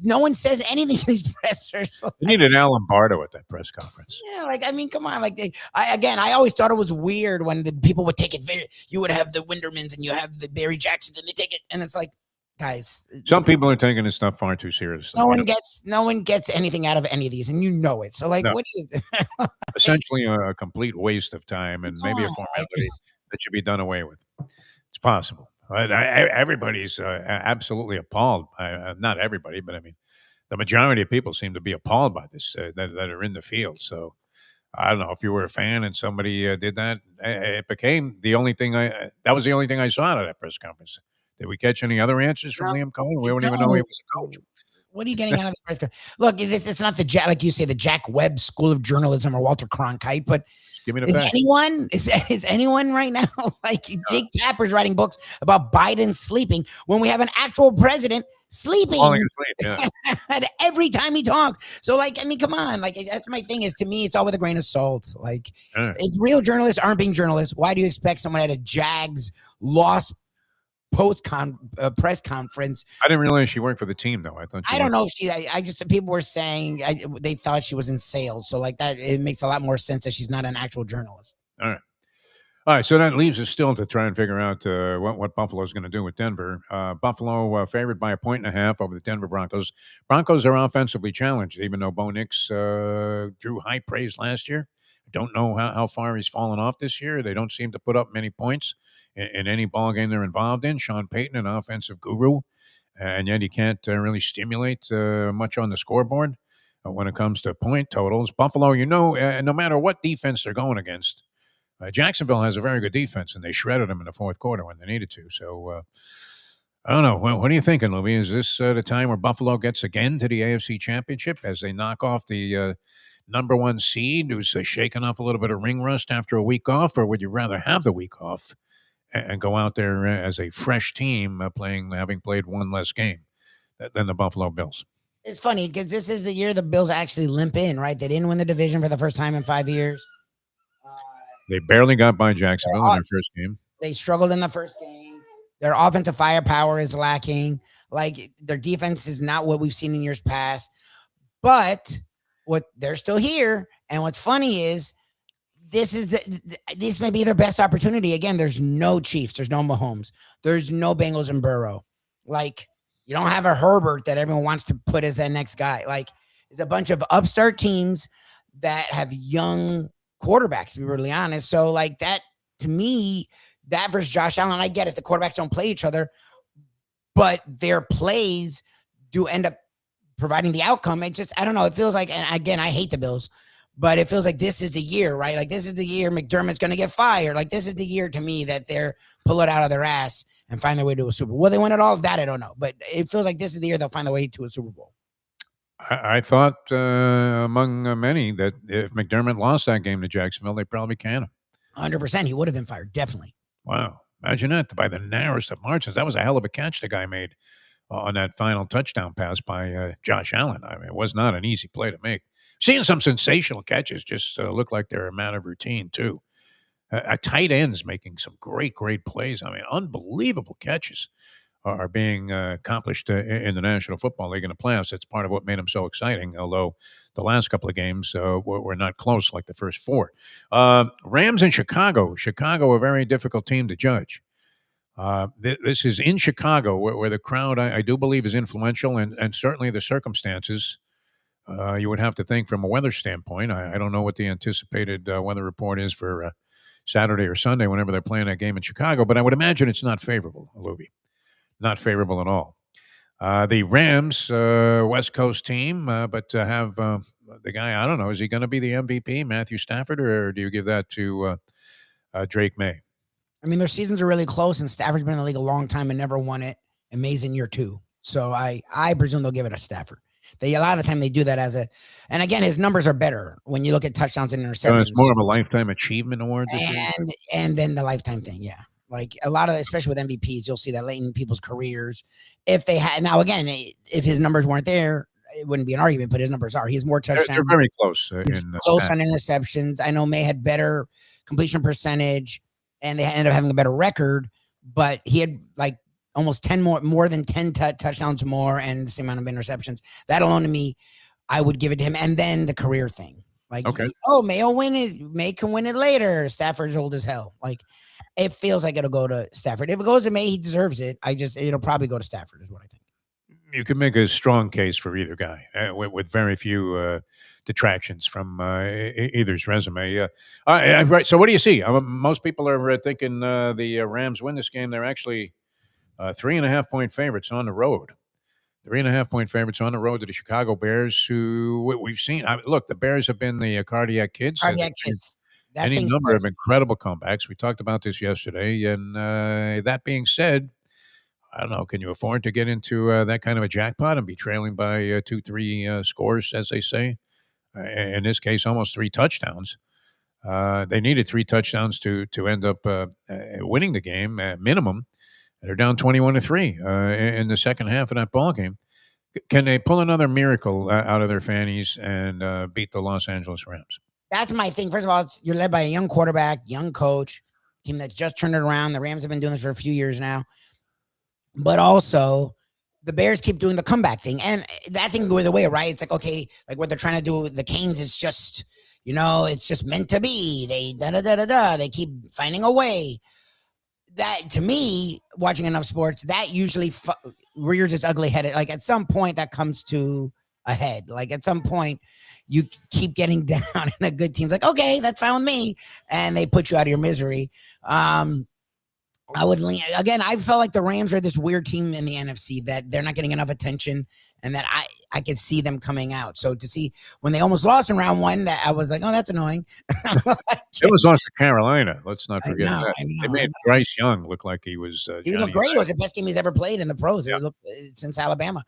No one says anything in these pressers. You needed Alan Bardo at that press conference. Yeah, like I mean, come on. Like I always thought it was weird when the people would take it very. You would have the Windermans and you have the Barry Jacksons, and they take it, and it's like, guys, Some people are taking this stuff far too seriously. no one gets anything out of any of these, and you know it. So like, No. what is Essentially a complete waste of time and maybe a formality that should be done away with. It's possible. Everybody's absolutely appalled. Not everybody, but I mean, the majority of people seem to be appalled by this that are in the field. So I don't know if you were a fan and somebody did that. It became the only thing that was the only thing I saw out of that press conference. Did we catch any other answers from No, Liam Cohen? We you don't even know he don't. was a coach. What are you getting out of the press conference? Look, this it's not the Jack, like you say, the Jack Webb School of Journalism or Walter Cronkite, but Just give me the is facts. is anyone right now like Jake Tapper's writing books about Biden sleeping when we have an actual president sleeping Falling asleep. Yeah. every time he talks? So, like, I mean, come on, like that's my thing. Is to me, it's all with a grain of salt. Like, Yeah. if real journalists aren't being journalists, why do you expect someone at a Jags loss press conference? I didn't realize she worked for the team, though. I thought she I don't worked. know if she. I just people were saying they thought she was in sales, so like that, it makes a lot more sense that she's not an actual journalist. All right. All right, so that leaves us still to try and figure out what Buffalo's going to do with Denver. Buffalo favored by 1.5 over the Denver Broncos. Broncos are offensively challenged, even though Bo Nix drew high praise last year. Don't know how far he's fallen off this year. They don't seem to put up many points in any ball game they're involved in. Sean Payton, an offensive guru, and yet he can't really stimulate much on the scoreboard when it comes to point totals. Buffalo, no matter what defense they're going against, Jacksonville has a very good defense, and they shredded them in the fourth quarter when they needed to. So I don't know. What are you thinking, Lubie? Is this the time where Buffalo gets again to the AFC Championship as they knock off the number one seed, who's shaken off a little bit of ring rust after a week off, or would you rather have the week off and go out there as a fresh team, having played one less game than the Buffalo Bills? It's funny because this is the year the Bills actually limp in, right? They didn't win the division for the first time in 5 years. They barely got by Jacksonville in their first game. They struggled in the first game. Their offensive firepower is lacking. Like their defense is not what we've seen in years past. But they're still here. And what's funny is this may be their best opportunity. Again, there's no Chiefs, there's no Mahomes, there's no Bengals and Burrow. Like you don't have a Herbert that everyone wants to put as that next guy. Like it's a bunch of upstart teams that have young quarterbacks, to be really honest. So like that, to me, that versus Josh Allen, I get it. The quarterbacks don't play each other, but their plays do end up providing the outcome. It just, I don't know. It feels like, and again, I hate the Bills, but it feels like this is the year, right? Like this is the year McDermott's going to get fired. Like this is the year to me that they're pull it out of their ass and find their way to a Super Bowl. Will they win it all? That I don't know, but it feels like this is the year they'll find their way to a Super Bowl. I thought among many that if McDermott lost that game to Jacksonville, they probably can him. 100%. He would have been fired. Definitely. Wow. Imagine that by the narrowest of margins. That was a hell of a catch the guy made on that final touchdown pass by Josh Allen. I mean, it was not an easy play to make. Seeing some sensational catches just look like they're a matter of routine, too. Tight ends making some great plays. I mean, unbelievable catches are being accomplished in the National Football League in the playoffs. That's part of what made them so exciting, although the last couple of games were not close like the first four. Rams in Chicago. Chicago, a very difficult team to judge. This is in Chicago, where the crowd, I do believe, is influential, and certainly the circumstances, you would have to think from a weather standpoint. I don't know what the anticipated weather report is for Saturday or Sunday whenever they're playing that game in Chicago, but I would imagine it's not favorable, Lubie. Not favorable at all. The Rams, West Coast team, but have the guy, I don't know, is he going to be the MVP, Matthew Stafford, or do you give that to Drake May? I mean, their seasons are really close, and Stafford's been in the league a long time and never won it. And May's in year 2. So I presume they'll give it to Stafford. A lot of the time they do that and again, his numbers are better when you look at touchdowns and interceptions. It's more of a lifetime achievement award. And then the lifetime thing, yeah. Like a lot of, especially with MVPs, you'll see that late in people's careers. If they had, now again, if his numbers weren't there, it wouldn't be an argument, but his numbers are. He has more touchdowns. They're very close. Close on interceptions. I know May had better completion percentage, and they ended up having a better record, but he had like almost 10 more than 10 touchdowns more and the same amount of interceptions. That alone to me, I would give it to him. And then the career thing. Like, okay. May will win it. May can win it later. Stafford's old as hell. Like, it feels like it'll go to Stafford. If it goes to May, he deserves it. It'll probably go to Stafford is what I think. You can make a strong case for either guy with very few detractions from either's resume. Right. So what do you see? Most people are thinking the Rams win this game. They're actually 3.5-point favorites on the road. 3.5-point favorites on the road to the Chicago Bears, who we've seen. Look, the Bears have been the cardiac kids. They've Cardiac made kids. That any thing number of scares me. incredible comebacks. We talked about this yesterday. And that being said, I don't know. Can you afford to get into that kind of a jackpot and be trailing by 2, 3 scores, as they say? In this case, almost 3 touchdowns. They needed 3 touchdowns to end up winning the game minimum. They're down 21-3 in the second half of that ball game. Can they pull another miracle out of their fannies and beat the Los Angeles Rams? That's my thing. First of all, you're led by a young quarterback, young coach, team that's just turned it around. The Rams have been doing this for a few years now. But also, the Bears keep doing the comeback thing. And that thing goes away, right? It's like, okay, like what they're trying to do with the Canes is just, it's just meant to be. They They keep finding a way. That, to me, watching enough sports, that usually rears its ugly head. Like at some point that comes to a head. Like at some point you keep getting down and a good team's like, okay, that's fine with me. And they put you out of your misery. I would lean again. I felt like the Rams are this weird team in the NFC that they're not getting enough attention, and that I could see them coming out. So to see when they almost lost in round one, that I was like, oh, that's annoying. It was lost to Carolina. Let's not forget that. They made Bryce Young look like he was. He looked great. It was the best game he's ever played in the pros. Yeah. It looked since Alabama.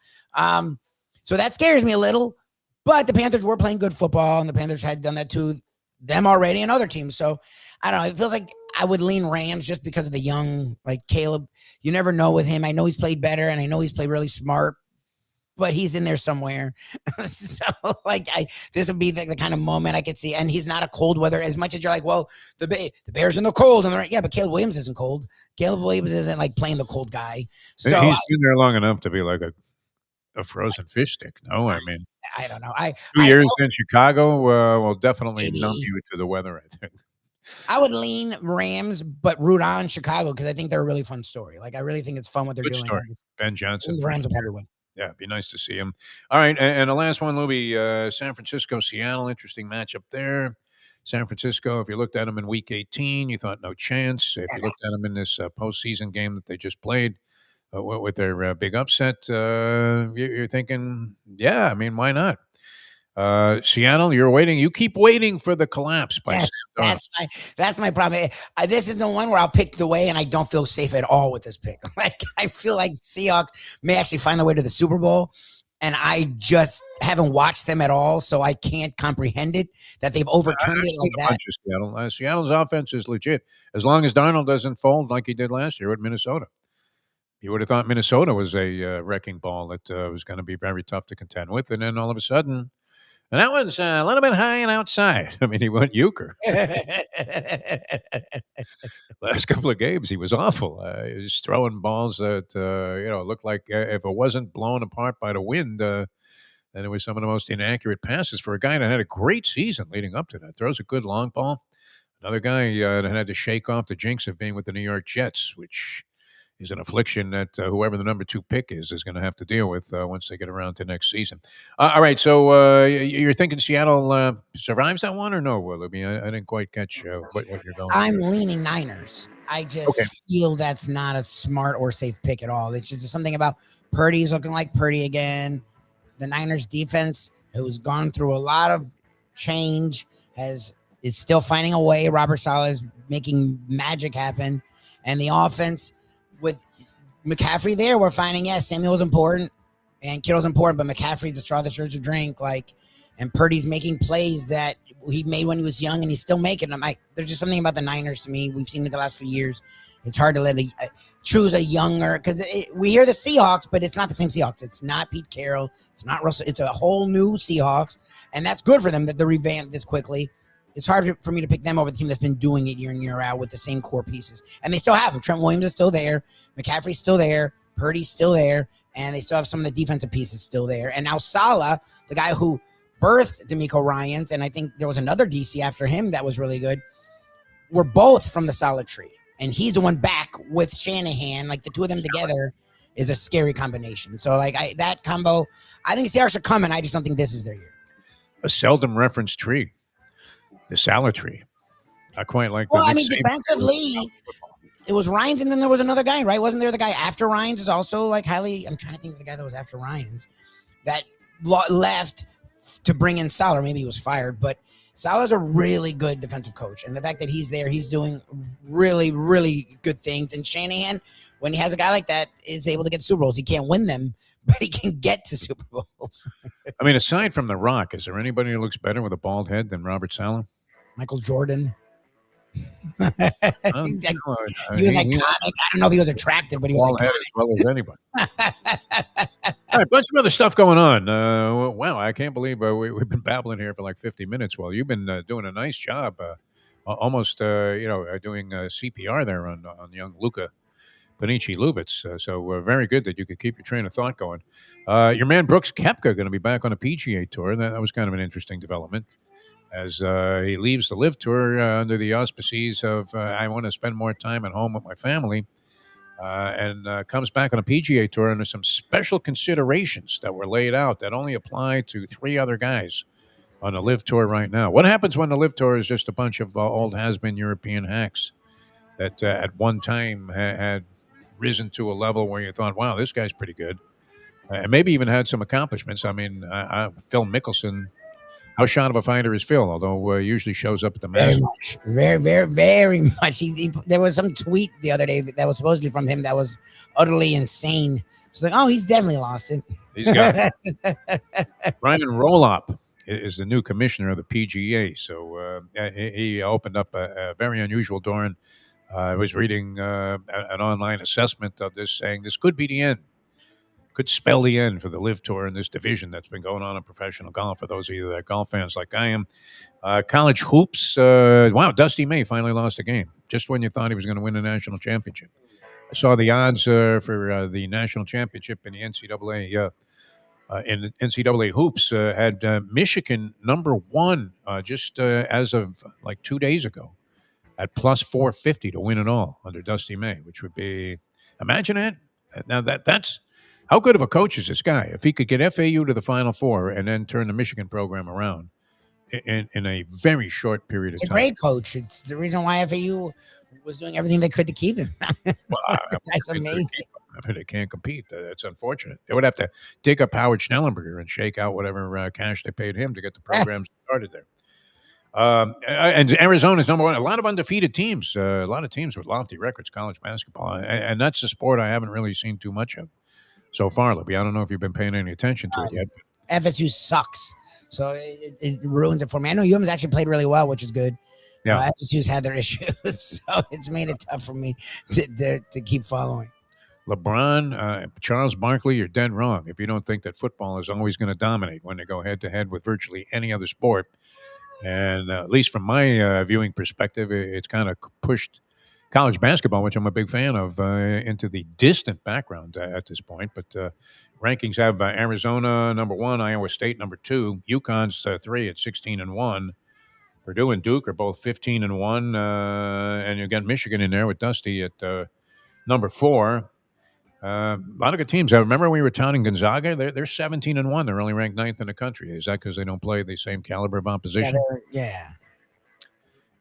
So that scares me a little. But the Panthers were playing good football, and the Panthers had done that to them already and other teams. So I don't know. It feels like I would lean Rams just because of the young, like Caleb. You never know with him. I know he's played better, and I know he's played really smart, but he's in there somewhere. So like this would be the kind of moment I could see. And he's not a cold weather, as much as you're like, well, the Bears in the cold. And yeah, but Caleb Williams isn't cold. Caleb Williams isn't like playing the cold guy. So he's been there long enough to be like a frozen fish stick. No, I mean, I don't know. 2 years in Chicago will definitely numb you to the weather, I think. I would lean Rams, but root on Chicago because I think they're a really fun story. Like I really think it's fun what they're doing. Story. Ben Johnson. The Rams will probably win. Yeah, it'd be nice to see him. All right, and the last one, Lubie, San Francisco, Seattle, interesting matchup there. San Francisco, if you looked at them in Week 18, you thought no chance. If you looked at them in this postseason game that they just played with their big upset, you're thinking, yeah, I mean, why not? Seattle, you're waiting. You keep waiting for the collapse. That's my problem. This is the one where I'll pick the way, and I don't feel safe at all with this pick. Like I feel like Seahawks may actually find their way to the Super Bowl, and I just haven't watched them at all, so I can't comprehend it that they've overturned it like that. Seattle. Seattle's offense is legit. As long as Darnold doesn't fold like he did last year with Minnesota. You would have thought Minnesota was a wrecking ball that was going to be very tough to contend with, and then all of a sudden. And that was a little bit high and outside. I mean, he went euchre. Last couple of games, he was awful. He was throwing balls that, looked like if it wasn't blown apart by the wind, then it was some of the most inaccurate passes for a guy that had a great season leading up to that. Throws a good long ball. Another guy that had to shake off the jinx of being with the New York Jets, which is an affliction that whoever the number 2 pick is going to have to deal with once they get around to next season. All right, so you're thinking Seattle survives that one or no, Willoughby? I didn't quite catch what you're going. I'm leaning Niners. I just feel that's not a smart or safe pick at all. It's just something about Purdy's looking like Purdy again. The Niners defense, who's gone through a lot of change, is still finding a way. Robert Saleh is making magic happen, and the offense. With McCaffrey there, we're finding, yes, Samuel's important and Kittle's important, but McCaffrey's the straw that stirs the drink. And Purdy's making plays that he made when he was young, and he's still making them. There's just something about the Niners to me. We've seen it the last few years. It's hard to choose a younger, because we hear the Seahawks, but it's not the same Seahawks. It's not Pete Carroll. It's not Russell. It's a whole new Seahawks, and that's good for them that they revamped this quickly. It's hard for me to pick them over the team that's been doing it year in, year out with the same core pieces. And they still have them. Trent Williams is still there. McCaffrey's still there. Purdy's still there. And they still have some of the defensive pieces still there. And now Saleh, the guy who birthed D'Amico Ryans, and I think there was another DC after him that was really good, were both from the Saleh tree. And he's the one back with Shanahan. Like the two of them together is a scary combination. So that combo, I think Seahawks are coming. I just don't think this is their year. A seldom referenced tree. The Saleh tree. I quite like. Well, I mean, defensively, it was Ryan's, and then there was another guy, right? Wasn't there the guy after Ryan's is also like highly? I'm trying to think of the guy that was after Ryan's that left to bring in Salah. Maybe he was fired, but Salah's a really good defensive coach, and the fact that he's there, he's doing really, really good things. And Shanahan, when he has a guy like that, is able to get Super Bowls. He can't win them, but he can get to Super Bowls. I mean, aside from The Rock, is there anybody who looks better with a bald head than Robert Saleh? Michael Jordan. He No, was iconic. I don't know if he was attractive, but he was bald head iconic. as well as anybody. All right, bunch of other stuff going on. Wow, I can't believe we've been babbling here for like 50 minutes. Well, you've been doing a nice job, almost doing CPR there on young Luca Panici Lubitz. So very good that you could keep your train of thought going. Your man Brooks Koepka going to be back on a PGA tour. That was kind of an interesting development as he leaves the Live Tour under the auspices of I want to spend more time at home with my family. And comes back on a PGA Tour under some special considerations that were laid out that only apply to 3 other guys on the Live Tour right now. What happens when the Live Tour is just a bunch of old has-been European hacks that at one time had risen to a level where you thought, wow, this guy's pretty good, and maybe even had some accomplishments. I mean, Phil Mickelson. How shot of a fighter is Phil? Although usually shows up at the Very Masters. much, very much. There was some tweet the other day that was supposedly from him that was utterly insane. It's like, oh, he's definitely lost it. He's got it. Ryan Rolop is the new commissioner of the PGA. So he opened up a very unusual door. And I was reading an online assessment of this saying this could be the end. Could spell the end for the Live Tour in this division that's been going on in professional golf. For those of you that are golf fans like I am, college hoops. Wow, Dusty May finally lost a game just when you thought he was going to win a national championship. I saw the odds for the national championship in the NCAA. In NCAA hoops, had Michigan number 1 just as of like 2 days ago at plus 450 to win it all under Dusty May, which would be, imagine that. Now that's how good of a coach is this guy? If he could get FAU to the Final Four and then turn the Michigan program around in a very short period of It's a time. great coach. It's the reason why FAU was doing everything they could to keep him. Well, That's amazing. I mean, they can't compete. It's unfortunate. They would have to dig up Howard Schnellenberger and shake out whatever cash they paid him to get the program started there. And Arizona's number 1. A lot of undefeated teams. A lot of teams with lofty records, college basketball. And that's a sport I haven't really seen too much of so far, Libby. I don't know if you've been paying any attention to it yet. FSU sucks. So it ruins it for me. I know UM's actually played really well, which is good. Yeah. FSU's had their issues. So it's made it tough for me to keep following. LeBron, Charles Barkley, you're dead wrong if you don't think that football is always going to dominate when they go head-to-head with virtually any other sport. And at least from my viewing perspective, it's kind of pushed college basketball, which I'm a big fan of, into the distant background at this point. But rankings have Arizona number 1, Iowa State number 2, UConn's 3 at 16-1. Purdue and Duke are both 15-1, and you got Michigan in there with Dusty at number 4. A lot of good teams. I remember we were touting Gonzaga. They're 17-1. They're only ranked 9th in the country. Is that because they don't play the same caliber of opposition? Yeah.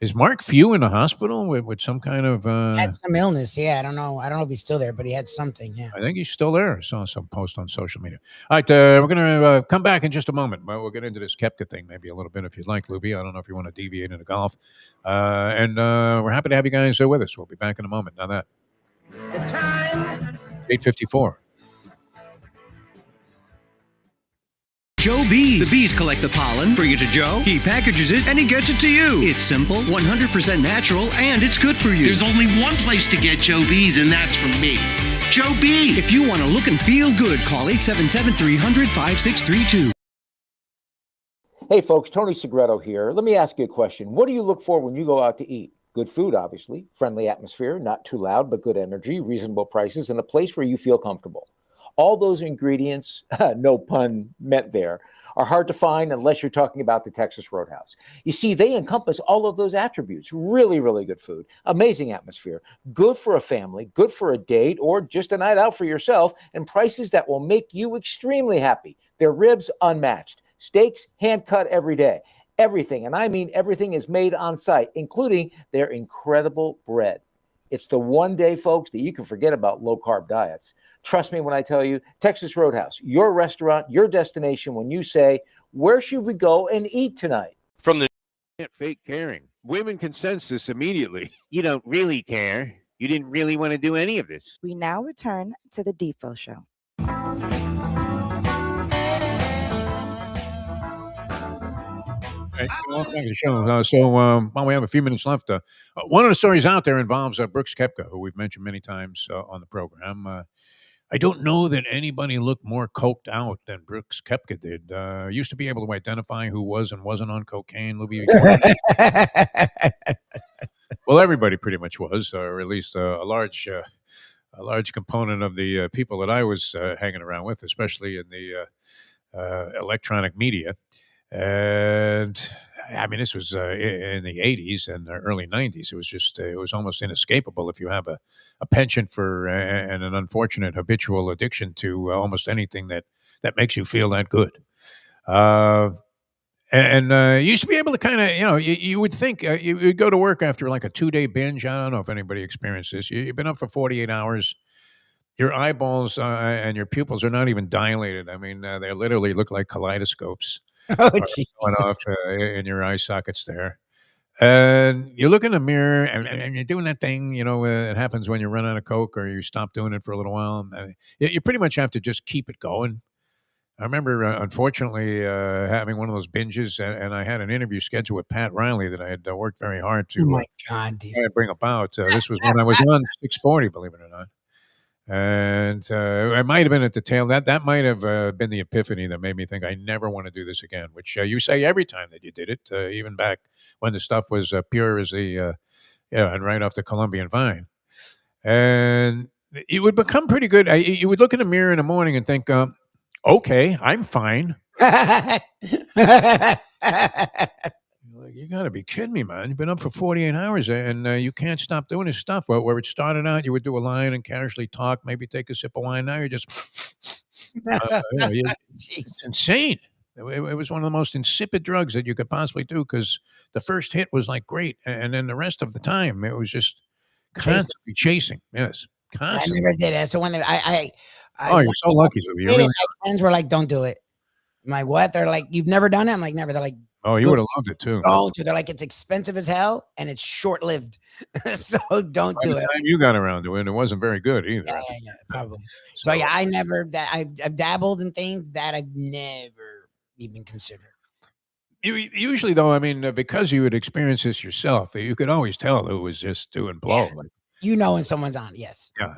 Is Mark Few in the hospital with some kind of? Had some illness. Yeah, I don't know if he's still there, but he had something. Yeah, I think he's still there. I saw some post on social media. All right, we're going to come back in just a moment. We'll get into this Koepka thing maybe a little bit if you'd like, Lubie. I don't know if you want to deviate into golf. And we're happy to have you guys with us. We'll be back in a moment. Now that. The time. 8:54. Joe Bees. The bees collect the pollen, bring it to Joe, he packages it, and he gets it to you. It's simple, 100% natural, and it's good for you. There's only one place to get Joe Bees, and that's from me. Joe B. If you want to look and feel good, call 877-300-5632. Hey folks, Tony Segreto here. Let me ask you a question. What do you look for when you go out to eat? Good food, obviously, friendly atmosphere, not too loud, but good energy, reasonable prices, and a place where you feel comfortable. All those ingredients, no pun meant there, are hard to find unless you're talking about the Texas Roadhouse. You see, they encompass all of those attributes. Really, really good food, amazing atmosphere, good for a family, good for a date, or just a night out for yourself, and prices that will make you extremely happy. Their ribs unmatched, steaks hand cut every day. Everything, and I mean everything, is made on site, including their incredible bread. It's the one day, folks, that you can forget about low-carb diets. Trust me when I tell you, Texas Roadhouse, your restaurant, your destination when you say, where should we go and eat tonight? From the fake caring. Women consensus immediately. You don't really care. You didn't really want to do any of this. We now return to the Defo Show. Right, welcome back to the show. While we have a few minutes left, one of the stories out there involves Brooks Koepka, who we've mentioned many times on the program. I don't know that anybody looked more coked out than Brooks Koepka did. Used to be able to identify who was and wasn't on cocaine. Lubie, well, everybody pretty much was, or at least a large component of the people that I was hanging around with, especially in the electronic media. And I mean, this was in the 80s and the early 90s. It was just, it was almost inescapable if you have a penchant for and an unfortunate habitual addiction to almost anything that makes you feel that good. You used to be able to kind of, you would think you would go to work after like a 2-day binge. I don't know if anybody experienced this. You've been up for 48 hours. Your eyeballs and your pupils are not even dilated. I mean, they literally look like kaleidoscopes. Oh, Going off in your eye sockets there. And you look in the mirror and you're doing that thing, it happens when you run out of Coke or you stop doing it for a little while. You pretty much have to just keep it going. I remember, unfortunately, having one of those binges, and I had an interview scheduled with Pat Riley that I had worked very hard to oh my God, bring about. This was when I was on 640, believe it or not. And it might have been at the tail. That might have been the epiphany that made me think I never want to do this again, which you say every time that you did it, even back when the stuff was pure as the, and right off the Colombian vine. And it would become pretty good. You would look in the mirror in the morning and think, okay, I'm fine. Like, you got to be kidding me, man. You've been up for 48 hours and you can't stop doing this stuff. Where it started out, you would do a line and casually talk, maybe take a sip of wine. Now you're just, it's insane. It was one of the most insipid drugs that you could possibly do because the first hit was like great. And then the rest of the time, it was just constantly chasing. Yes, constantly. I never did it. That's the one that I you're so lucky, Lubie. My friends were like, don't do it. I'm like, what? They're like, you've never done it? I'm like, never. They're like, oh, you would have loved it too. Don't do it. They're like, it's expensive as hell and it's short-lived. So don't do it. By the time you got around to it, it wasn't very good either. Yeah, probably. So yeah, I never, I've dabbled in things that I've never even considered. Usually though, I mean, because you would experience this yourself, you could always tell who was just doing blow. Yeah. When someone's on, yes. Yeah.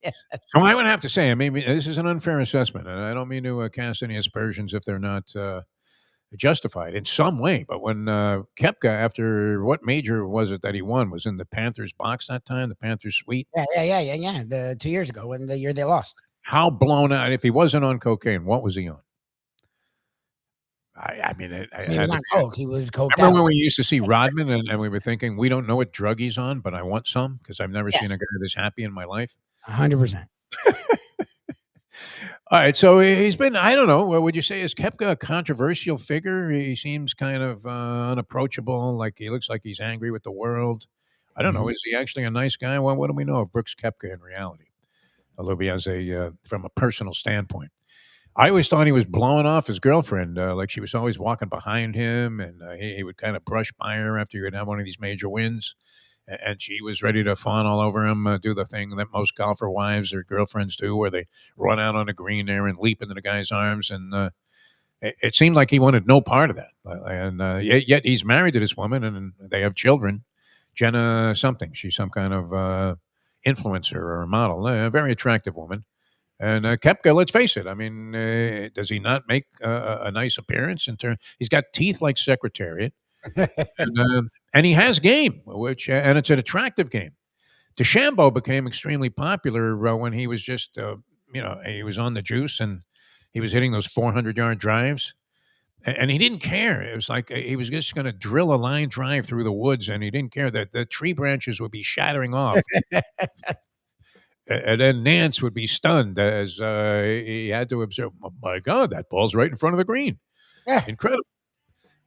Yeah. So I would have to say, I mean, this is an unfair assessment, and I don't mean to cast any aspersions if they're not justified in some way. But when Koepka, after what major was it that he won, was in the Panthers box that time, the Panthers suite? Yeah. The 2 years ago, when the year they lost. How blown out? If he wasn't on cocaine, what was he on? I mean, he was on coke. He was coked Remember out. when we used to see Rodman and we were thinking, we don't know what drug he's on, but I want some because I've never seen a guy this happy in my life. 100%. All right, so he's been, I don't know, would you say, is Koepka a controversial figure? He seems kind of unapproachable, like he looks like he's angry with the world. I don't know, is he actually a nice guy? Well, what do we know of Brooks Koepka in reality? Lubie, as from a personal standpoint. I always thought he was blowing off his girlfriend, like she was always walking behind him, and he would kind of brush by her after he would have one of these major wins. And she was ready to fawn all over him, do the thing that most golfer wives or girlfriends do, where they run out on the green there and leap into the guy's arms. And it seemed like he wanted no part of that. And yet he's married to this woman, and they have children. Jenna something. She's some kind of influencer or a model, a very attractive woman. And Koepka, let's face it. I mean, does he not make a nice appearance? He's got teeth like Secretariat. And he has game, and it's an attractive game. DeChambeau became extremely popular when he was just, he was on the juice and he was hitting those 400-yard drives, and he didn't care. It was like he was just going to drill a line drive through the woods, and he didn't care that the tree branches would be shattering off. And then Nance would be stunned as he had to observe, oh, my God, that ball's right in front of the green. Yeah. Incredible.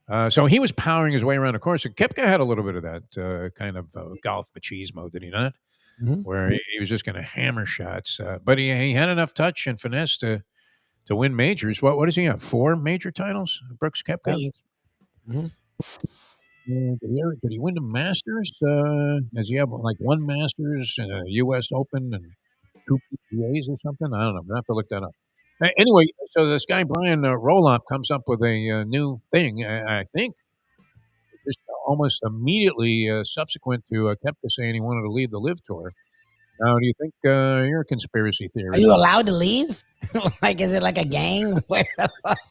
So he was powering his way around the course. And Koepka had a little bit of that kind of golf machismo, did he not? Mhm. Where he was just going to hammer shots. But he had enough touch and finesse to win majors. What does he have? 4 major titles, Brooks Koepka? Mhm. Did he win the Masters? Does he have like 1 Masters and a U.S. Open and 2 PGAs or something? I don't know. I'm going to have to look that up. Anyway, so this guy, Brian Rolop, comes up with a new thing. I think just almost immediately subsequent to Koepka saying he wanted to leave the Live Tour. Now, do you think you're a conspiracy Are theorist? you allowed to leave? Like, is it like a gang where,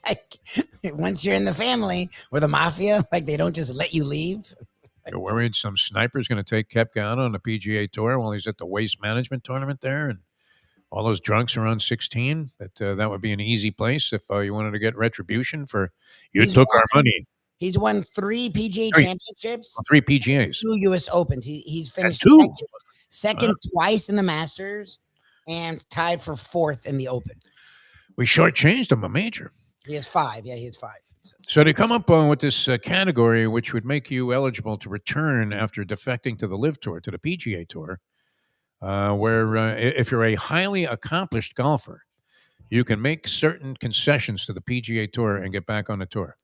like, once you're in the family or the mafia, like they don't just let you leave? You're worried some sniper's going to take Koepka out on the PGA Tour while he's at the Waste Management tournament there, and all those drunks are on 16. That would be an easy place if you wanted to get retribution for you He's took won- our money. He's won 3 PGA 3. championships, 3 PGAs. 2 U.S. Opens. He's finished 2. second twice in the Masters and tied for 4th in the Open. We shortchanged him a major. He has 5. Yeah, he has 5. So they come up with this category which would make you eligible to return after defecting to the Live Tour, to the PGA Tour, where if you're a highly accomplished golfer, you can make certain concessions to the PGA Tour and get back on the tour.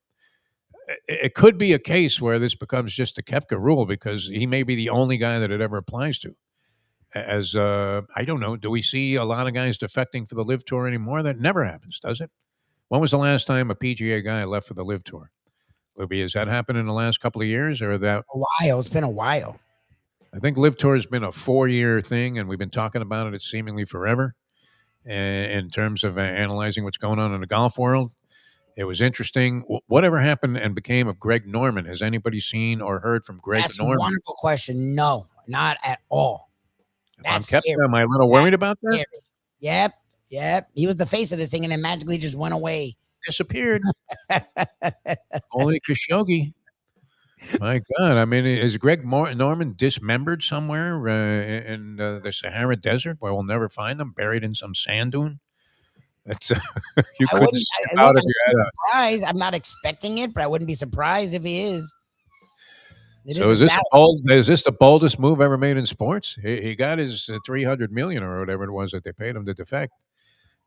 It could be a case where this becomes just a Koepka rule because he may be the only guy that it ever applies to. As I don't know, do we see a lot of guys defecting for the Live Tour anymore? That never happens, does it? When was the last time a PGA guy left for the Live Tour? Lubie, has that happened in the last couple of years, or that? A while. It's been a while. I think Live Tour has been a 4-year thing, and we've been talking about it seemingly forever. In terms of analyzing what's going on in the golf world, it was interesting. Whatever happened and became of Greg Norman? Has anybody seen or heard from Greg That's Norman? a wonderful question. No, not at all. That's Koepka, scary. am I a little worried about that? Scary. Yep. He was the face of this thing and then magically just went away. Disappeared. Holy Khashoggi. My God. I mean, is Greg Norman dismembered somewhere in the Sahara Desert where we'll never find them, buried in some sand dune? That's you I couldn't wouldn't. step I out if wouldn't you be had a. surprised. I'm not expecting it, but I wouldn't be surprised if he is. So is this the boldest move ever made in sports? He got his $300 million or whatever it was that they paid him to defect.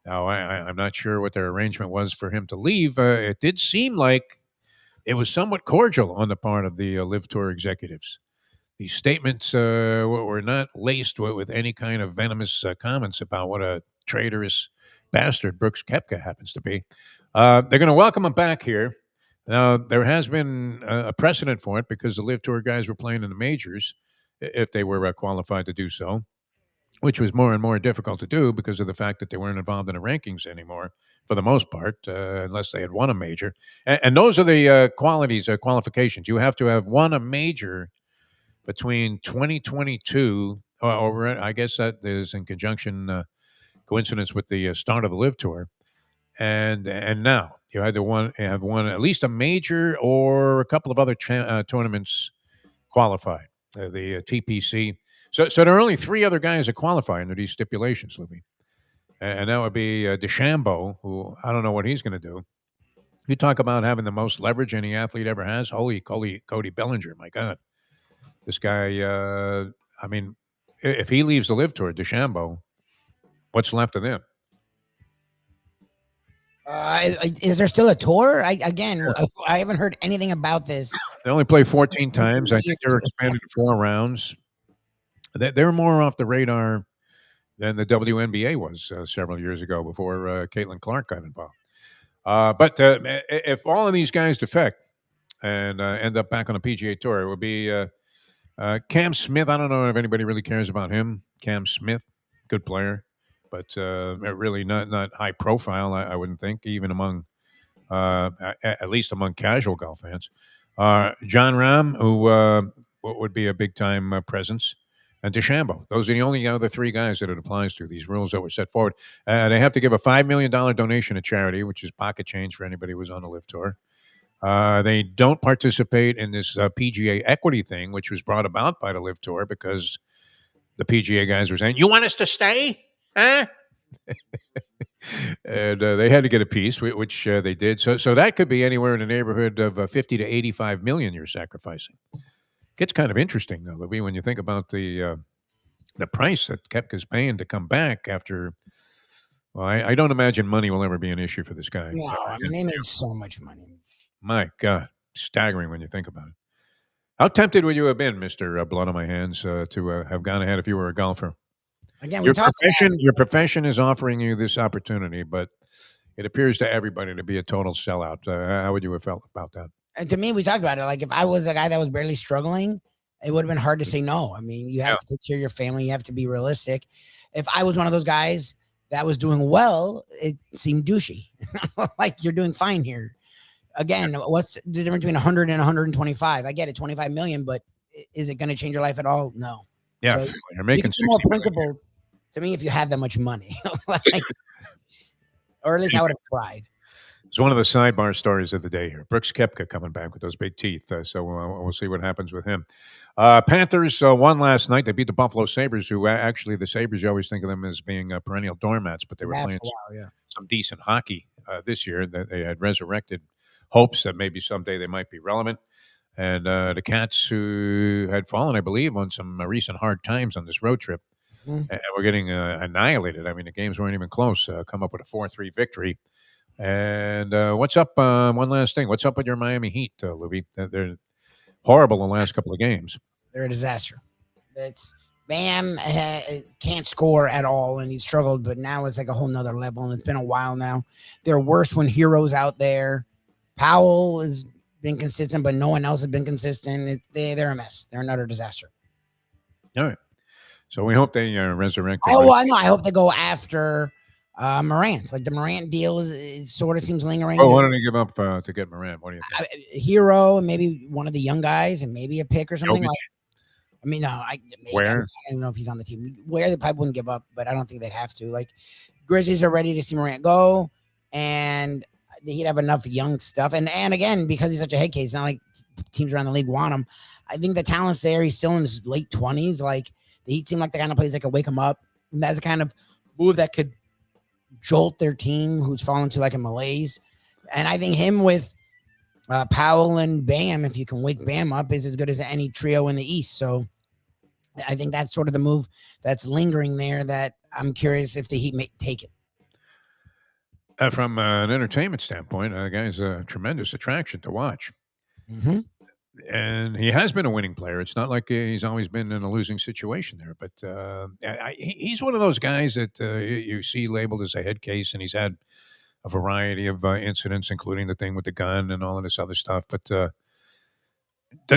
Now I'm not sure what their arrangement was for him to leave. It did seem like it was somewhat cordial on the part of the Live Tour executives. These statements were not laced with any kind of venomous comments about what a traitorous bastard Brooks Koepka happens to be. They're going to welcome him back here. Now, there has been a precedent for it because the Live Tour guys were playing in the majors if they were qualified to do so, which was more and more difficult to do because of the fact that they weren't involved in the rankings anymore for the most part, unless they had won a major. And those are the qualifications. You have to have won a major between 2022, or I guess that is in coincidence with the start of the Live Tour, and now you had to have won at least a major or a couple of other tournaments qualified, the TPC. So there are only 3 other guys that qualify under these stipulations, Libby. And that would be DeChambeau, who I don't know what he's going to do. You talk about having the most leverage any athlete ever has. Holy Cody Bellinger, my God. This guy, I mean, if he leaves the Live Tour, DeChambeau, what's left of them? Is there still a tour? I haven't heard anything about this. They only play 14 times. I think they're expanded to 4 rounds. They're more off the radar than the WNBA was several years ago before Caitlin Clark got involved. But if all of these guys defect and end up back on the PGA Tour, it would be Cam Smith. I don't know if anybody really cares about him. Cam Smith, good player, but really not high profile. I wouldn't think, even among at least among casual golf fans. John Rahm, who would be a big time presence, and DeChambeau. Those are the only other 3 guys that it applies to. These rules that were set forward. They have to give a $5 million donation to charity, which is pocket change for anybody who was on the Live Tour. They don't participate in this PGA equity thing, which was brought about by the Live Tour because the PGA guys were saying, "You want us to stay? Huh?" And they had to get a piece, which they did. So that could be anywhere in the neighborhood of 50 to 85 million you're sacrificing. Gets kind of interesting, though, Louis, when you think about the price that Koepka's paying to come back after. Well, I don't imagine money will ever be an issue for this guy. No, I mean, they made so much money. My God, staggering when you think about it. How tempted would you have been, Mister Blood on My Hands, to have gone ahead if you were a golfer? Again, we Your talked your profession is offering you this opportunity, but it appears to everybody to be a total sellout. How would you have felt about that? And to me, we talked about it. Like if I was a guy that was barely struggling, it would have been hard to say no. I mean, you have to take care of your family. You have to be realistic. If I was one of those guys that was doing well, it seemed douchey. Like you're doing fine here. Again, what's the difference between 100 and 125? I get it, 25 million, but is it going to change your life at all? No. Yeah, So you're making you more 60 principled to me if you have that much money, like, or at least I would have tried. It's one of the sidebar stories of the day here. Brooks Koepka coming back with those big teeth. So we'll see what happens with him. Panthers won last night. They beat the Buffalo Sabres, who actually the Sabres, you always think of them as being perennial doormats, but they were playing some decent hockey this year. That they had resurrected hopes that maybe someday they might be relevant. And the Cats, who had fallen, I believe, on some recent hard times on this road trip, and we're getting annihilated. I mean, the games weren't even close. Come up with a 4-3 victory. And what's up? One last thing. What's up with your Miami Heat, Lubie? They're horrible the last couple of games. They're a disaster. It's Bam can't score at all, and he struggled, but now it's like a whole nother level, and it's been a while now. They're worse when Hero's out there. Powell has been consistent, but no one else has been consistent. They're a mess. They're another disaster. All right. So we hope they resurrect. Oh, I know. I hope they go after Morant. Like the Morant deal is sort of seems lingering. Oh, why don't they give up to get Morant? What do you think? Hero and maybe one of the young guys and maybe a pick or something. Like, I mean, no, Where? I don't know if he's on the team. Where they probably wouldn't give up, but I don't think they'd have to. Like Grizzlies are ready to see Morant go, and he'd have enough young stuff. And again, because he's such a head case, it's not like teams around the league want him. I think the talent's there. He's still in his late 20s. Like the Heat seem like the kind of players that could wake him up. And that's the kind of move that could jolt their team who's fallen to like a malaise. And I think him with Powell and Bam, if you can wake Bam up, is as good as any trio in the East. So I think that's sort of the move that's lingering there that I'm curious if the Heat may take it. From an entertainment standpoint, the guy's a tremendous attraction to watch. Mm-hmm. And he has been a winning player. It's not like he's always been in a losing situation there. But he's one of those guys that you see labeled as a head case, and he's had a variety of incidents, including the thing with the gun and all of this other stuff. But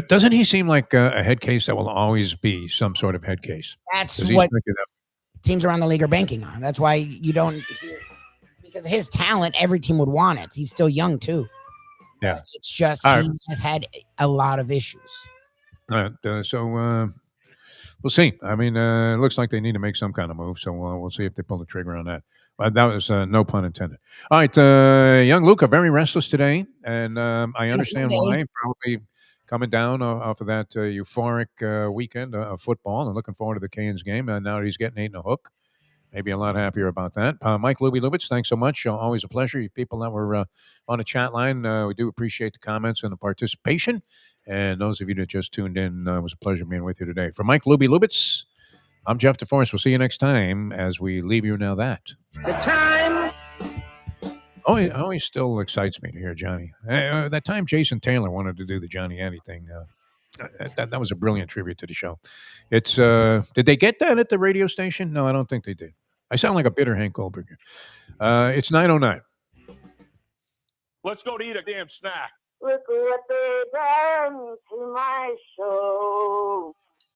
doesn't he seem like a head case that will always be some sort of head case? That's what teams around the league are banking on. That's why you don't hear, because his talent, every team would want it. He's still young too. Yeah. It's just he has had a lot of issues. All right. So we'll see. I mean, it looks like they need to make some kind of move. So we'll see if they pull the trigger on that. But that was no pun intended. All right. Young Luca, very restless today. And I understand why. Probably coming down off of that euphoric weekend of football and looking forward to the Canes game. And now he's getting 8 in a hook. Maybe a lot happier about that. Mike Lubie Lubitz, thanks so much. Always a pleasure. You people that were on the chat line, we do appreciate the comments and the participation. And those of you that just tuned in, it was a pleasure being with you today. For Mike Lubie Lubitz, I'm Jeff DeForest. We'll see you next time as we leave you now that. The time. Always still excites me to hear Johnny. That time Jason Taylor wanted to do the Johnny Addy thing, that was a brilliant tribute to the show. It's did they get that at the radio station? No, I don't think they did. I sound like a bitter Hank Goldberg. It's 9:09. Let's go to eat a damn snack. Look what they done to my show.